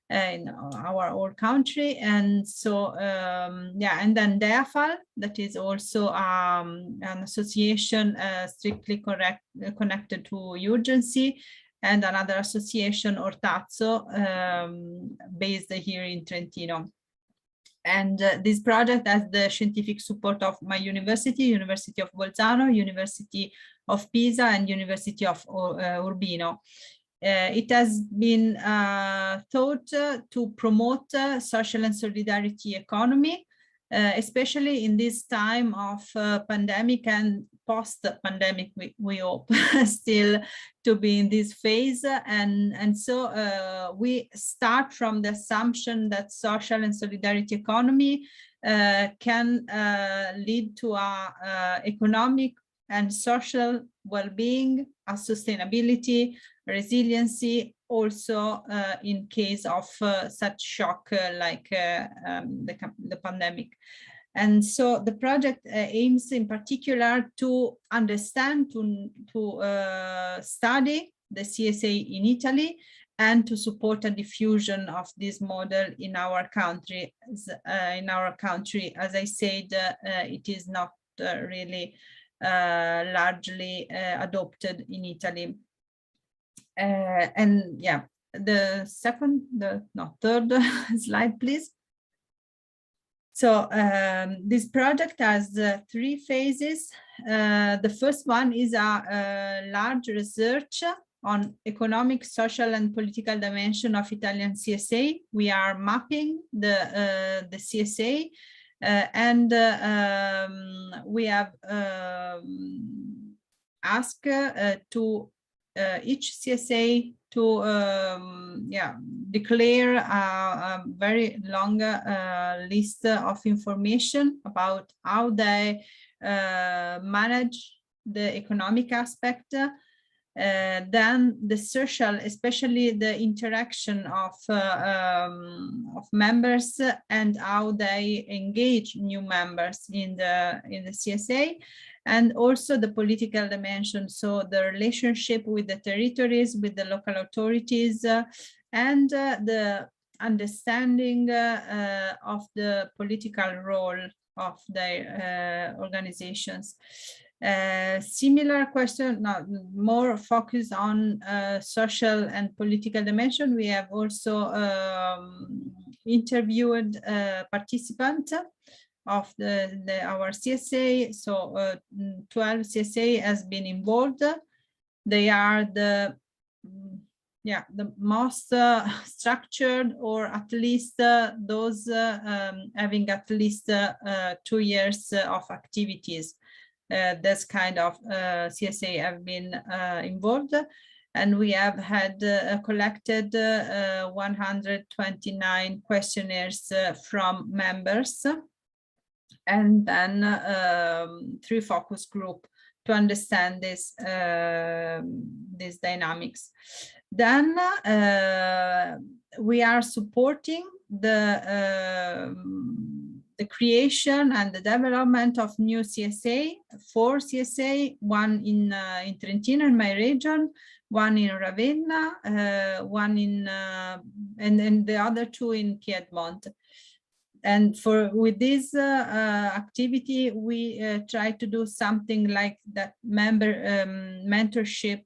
Speaker 5: in our whole country. And so, yeah, and then DEAFAL, that is also an association strictly connected to urgency, and another association, Ortazzo, based here in Trentino. And this project has the scientific support of my university, University of Bolzano, University of Pisa, and University of Urbino. It has been thought to promote social and solidarity economy, especially in this time of pandemic and post-pandemic, we hope still to be in this phase. And so we start from the assumption that social and solidarity economy can lead to a economic and social well-being, a sustainability, resiliency, also in case of such shock like the pandemic. And so the project aims in particular to understand, to study the CSA in Italy, and to support a diffusion of this model in our country. As I said, it is not really largely adopted in Italy. And yeah, the third slide, please. So this project has 3 phases. The first one is a large research on economic, social, and political dimension of Italian CSA. We are mapping the CSA, and we have asked to each CSA to declare a very long list of information about how they manage the economic aspect, then the social, especially the interaction of members and how they engage new members in the CSA, and also the political dimension, so the relationship with the territories, with the local authorities, and the understanding of the political role of their organizations. Similar question, now more focused on social and political dimension. We have also interviewed participants of our CSA. So 12 CSA has been involved. They are the most structured, or at least those having at least 2 years of activities. This kind of CSA have been involved, and we have had collected 129 questionnaires from members, and then 3 focus group to understand this these dynamics. Then we are supporting the creation and the development of new CSA, 4 CSA, one in Trentino, in my region, one in Ravenna, one in and the other 2 in Piedmont. And with this activity, we try to do something like that mentorship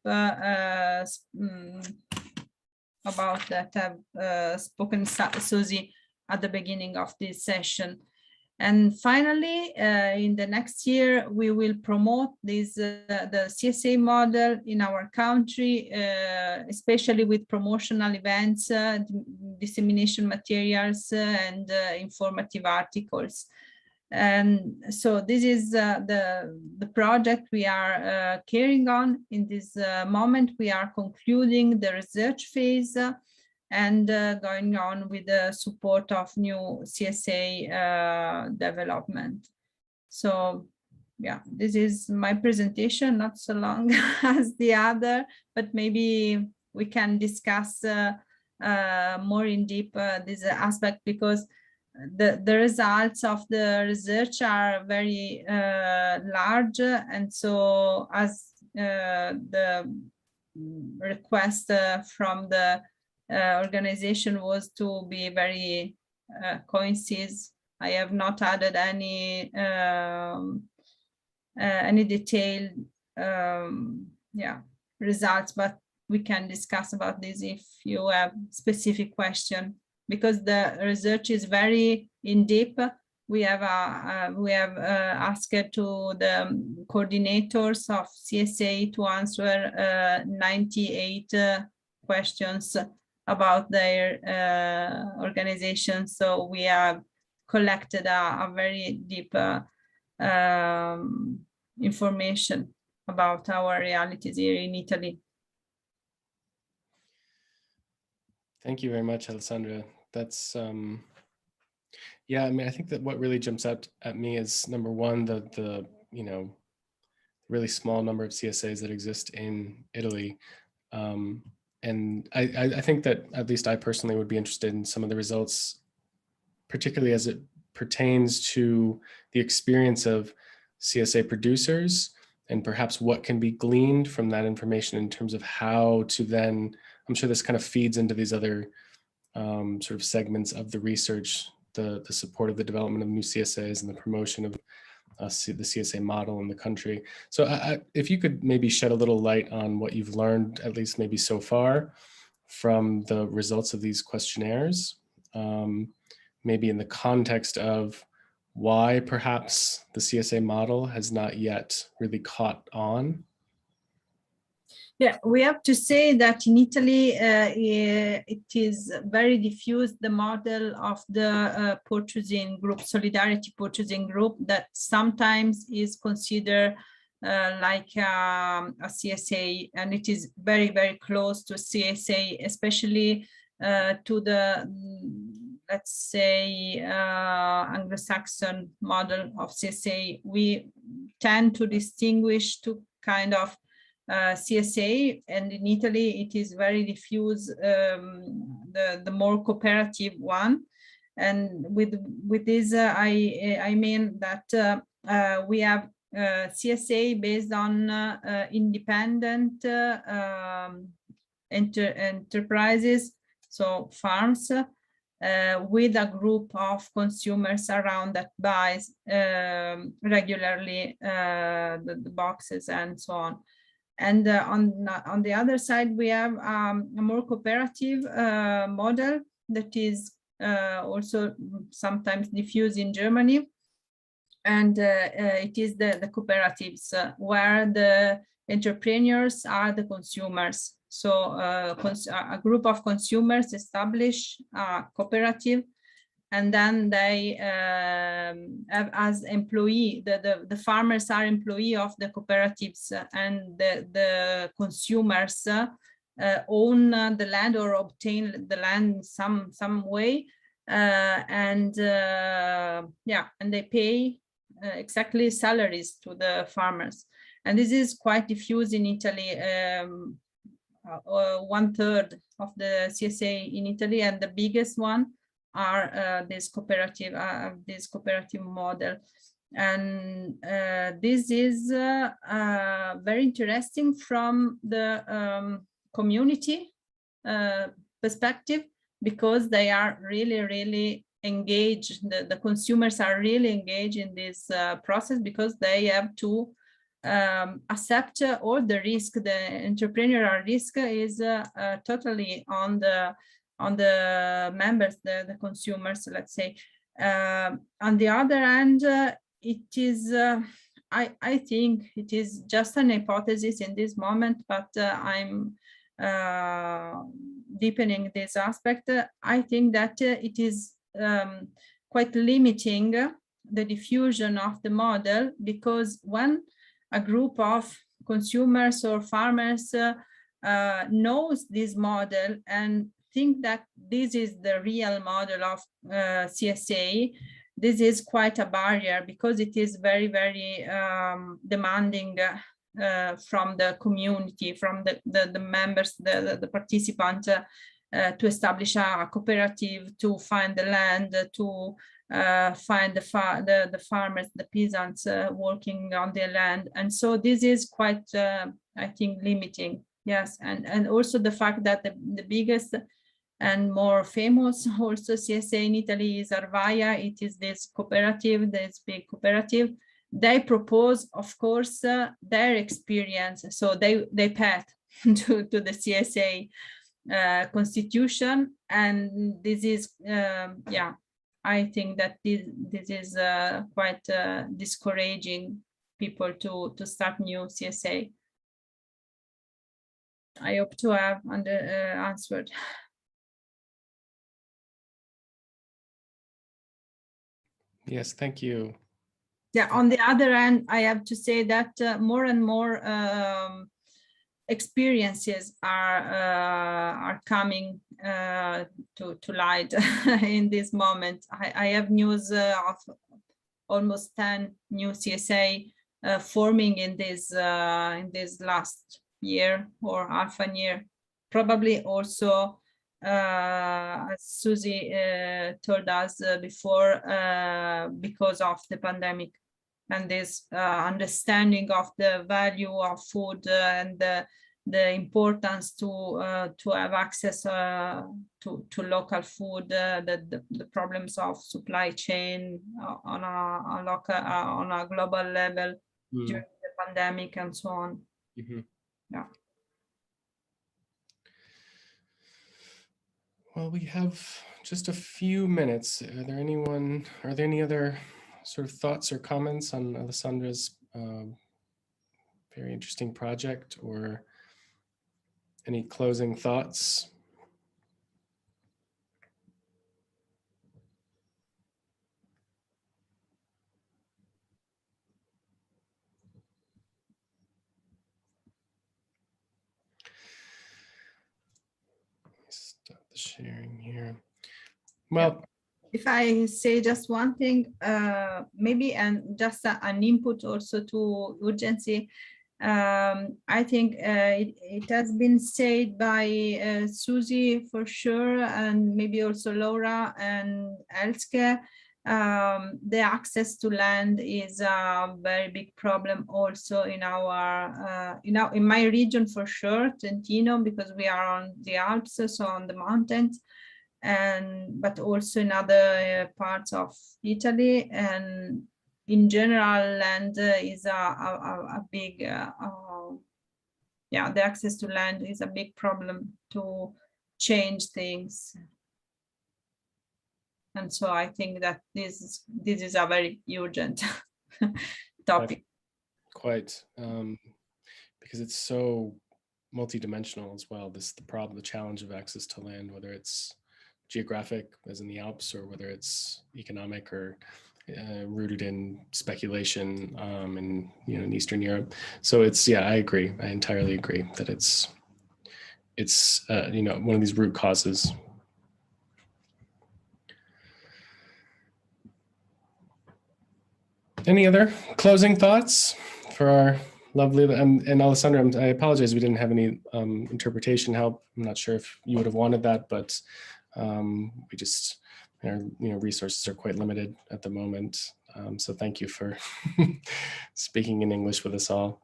Speaker 5: about that I've spoken Susie at the beginning of this session. And finally, in the next year, we will promote this the CSA model in our country, especially with promotional events, dissemination materials, and informative articles. And so this is the project we are carrying on in this moment. We are concluding the research phase, and going on with the support of new CSA development. So yeah, this is my presentation, not so long as the other, but maybe we can discuss more in deep this aspect, because the results of the research are very large, and so as the request from the organization was to be very concise, I have not added any detailed results, but we can discuss about this if you have specific question, because the research is very in depth. We have asked to the coordinators of CSA to answer 98 questions about their organization. So we have collected a very deep information about our realities here in Italy.
Speaker 2: Thank you very much, Alessandra. That's yeah, I mean, I think that what really jumps out at me is, number one, the you know, really small number of CSAs that exist in Italy. And I think that at least I personally would be interested in some of the results, particularly as it pertains to the experience of CSA producers, and perhaps what can be gleaned from that information in terms of how to then, I'm sure this kind of feeds into these other sort of segments of the research, the support of the development of new CSAs and the promotion of the CSA model in the country. So if you could maybe shed a little light on what you've learned, at least maybe so far, from the results of these questionnaires, maybe in the context of why perhaps the CSA model has not yet really caught on.
Speaker 5: Yeah, we have to say that in Italy, it is very diffuse, the model of the purchasing group, solidarity purchasing group, that sometimes is considered like a CSA, and it is very, very close to CSA, especially to the, let's say, Anglo-Saxon model of CSA. We tend to distinguish two kind of CSA, and in Italy it is very diffuse, the more cooperative one. And with this I mean that we have CSA based on independent enterprises, so farms, with a group of consumers around that buys regularly the boxes and so on. And on the other side, we have a more cooperative model that is also sometimes diffused in Germany. And it is the cooperatives where the entrepreneurs are the consumers. So a group of consumers establish a cooperative, and then they have as employee, the farmers are employee of the cooperatives, and the consumers own the land or obtain the land some way, and they pay exactly salaries to the farmers. And this is quite diffused in Italy. 1/3 of the CSA in Italy, and the biggest one are this cooperative model. And this is very interesting from the community perspective, because they are really engaged. The consumers are really engaged in this process, because they have to accept all the risk. The entrepreneurial risk is totally on the members, the consumers, let's say. On the other hand, it is, I think it is just an hypothesis in this moment, but I'm deepening this aspect. I think that it is quite limiting the diffusion of the model, because when a group of consumers or farmers knows this model and think that this is the real model of CSA, this is quite a barrier, because it is very demanding from the community, from the members, the participants, to establish a cooperative, to find the land, to find the farmers, the peasants working on their land. And so this is quite, I think, limiting. Yes, and also the fact that the biggest and more famous also CSA in Italy is Arvaia. It is this cooperative, this big cooperative. They propose, of course, their experience. So they path to the CSA constitution, and this is yeah, I think that this is quite discouraging people to start new CSA. I hope to have answered.
Speaker 2: Yes, thank you.
Speaker 5: Yeah, on the other hand, I have to say that more and more experiences are coming to light in this moment. I have news of almost 10 new CSA forming in this last year or half a year. Probably also, as Susie told us before, because of the pandemic and this understanding of the value of food and the importance to have access to local food, the problems of supply chain on a global level during the pandemic and so on. Yeah.
Speaker 2: Well, we have just a few minutes. Are there any other sort of thoughts or comments on Alessandra's very interesting project, or any closing thoughts? Stop the sharing here. Well,
Speaker 5: if I say just one thing, maybe, and just an input also to urgency, I think it has been said by Susie for sure, and maybe also Laura and Elske. The access to land is a very big problem also in our, in my region for sure, Trentino, because we are on the Alps, so on the mountains, but also in other parts of Italy. And in general, land is a big, yeah, the access to land is a big problem to change things. And so I think that this is a very urgent topic.
Speaker 2: Quite, because it's so multidimensional as well. The challenge of access to land, whether it's geographic, as in the Alps, or whether it's economic or rooted in speculation in Eastern Europe. So it's, yeah, I agree. I entirely agree that it's one of these root causes. Any other closing thoughts for our lovely, and Alessandra, I apologize we didn't have any interpretation help. I'm not sure if you would have wanted that, but we just, our resources are quite limited at the moment. So thank you for speaking in English with us all.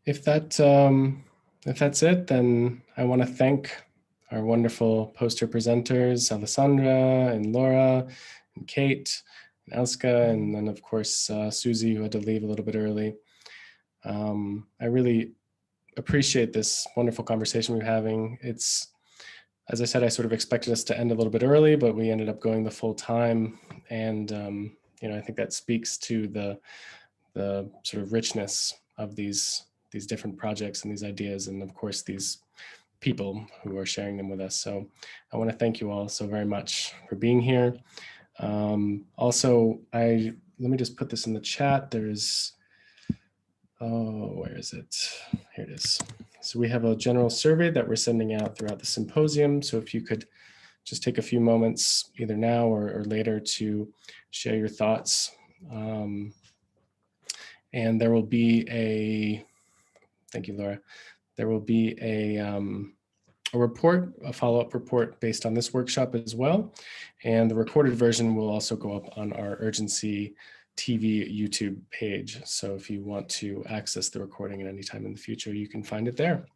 Speaker 2: If that's it, then I want to thank our wonderful poster presenters, Alessandra and Laura and Kate and Elska, and then of course Susie, who had to leave a little bit early. I really appreciate this wonderful conversation we're having. It's, as I said, I sort of expected us to end a little bit early, but we ended up going the full time. And I think that speaks to the sort of richness of these different projects and these ideas, and of course these people who are sharing them with us. So I want to thank you all so very much for being here. Also, let me just put this in the chat. There's, where is it? Here it is. So we have a general survey that we're sending out throughout the symposium. So if you could just take a few moments, either now or later, to share your thoughts. And there will be thank you, Laura. there will be a report, a follow-up report based on this workshop as well. And the recorded version will also go up on our Urgency TV YouTube page. So if you want to access the recording at any time in the future, you can find it there.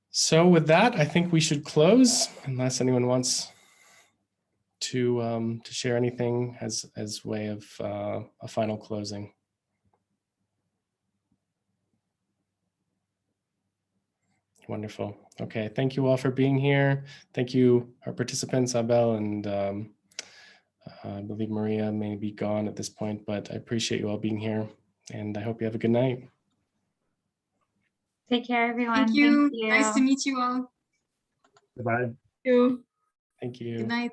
Speaker 2: So with that, I think we should close, unless anyone wants to share anything as way of a final closing. Wonderful. Okay, thank you all for being here. Thank you, our participants, Abel, and I believe Maria may be gone at this point, but I appreciate you all being here, and I hope you have a good night.
Speaker 3: Take care, everyone.
Speaker 6: Thank you.
Speaker 3: Thank you.
Speaker 6: Nice to meet you all.
Speaker 7: Goodbye.
Speaker 5: You.
Speaker 2: Thank you.
Speaker 6: Good night.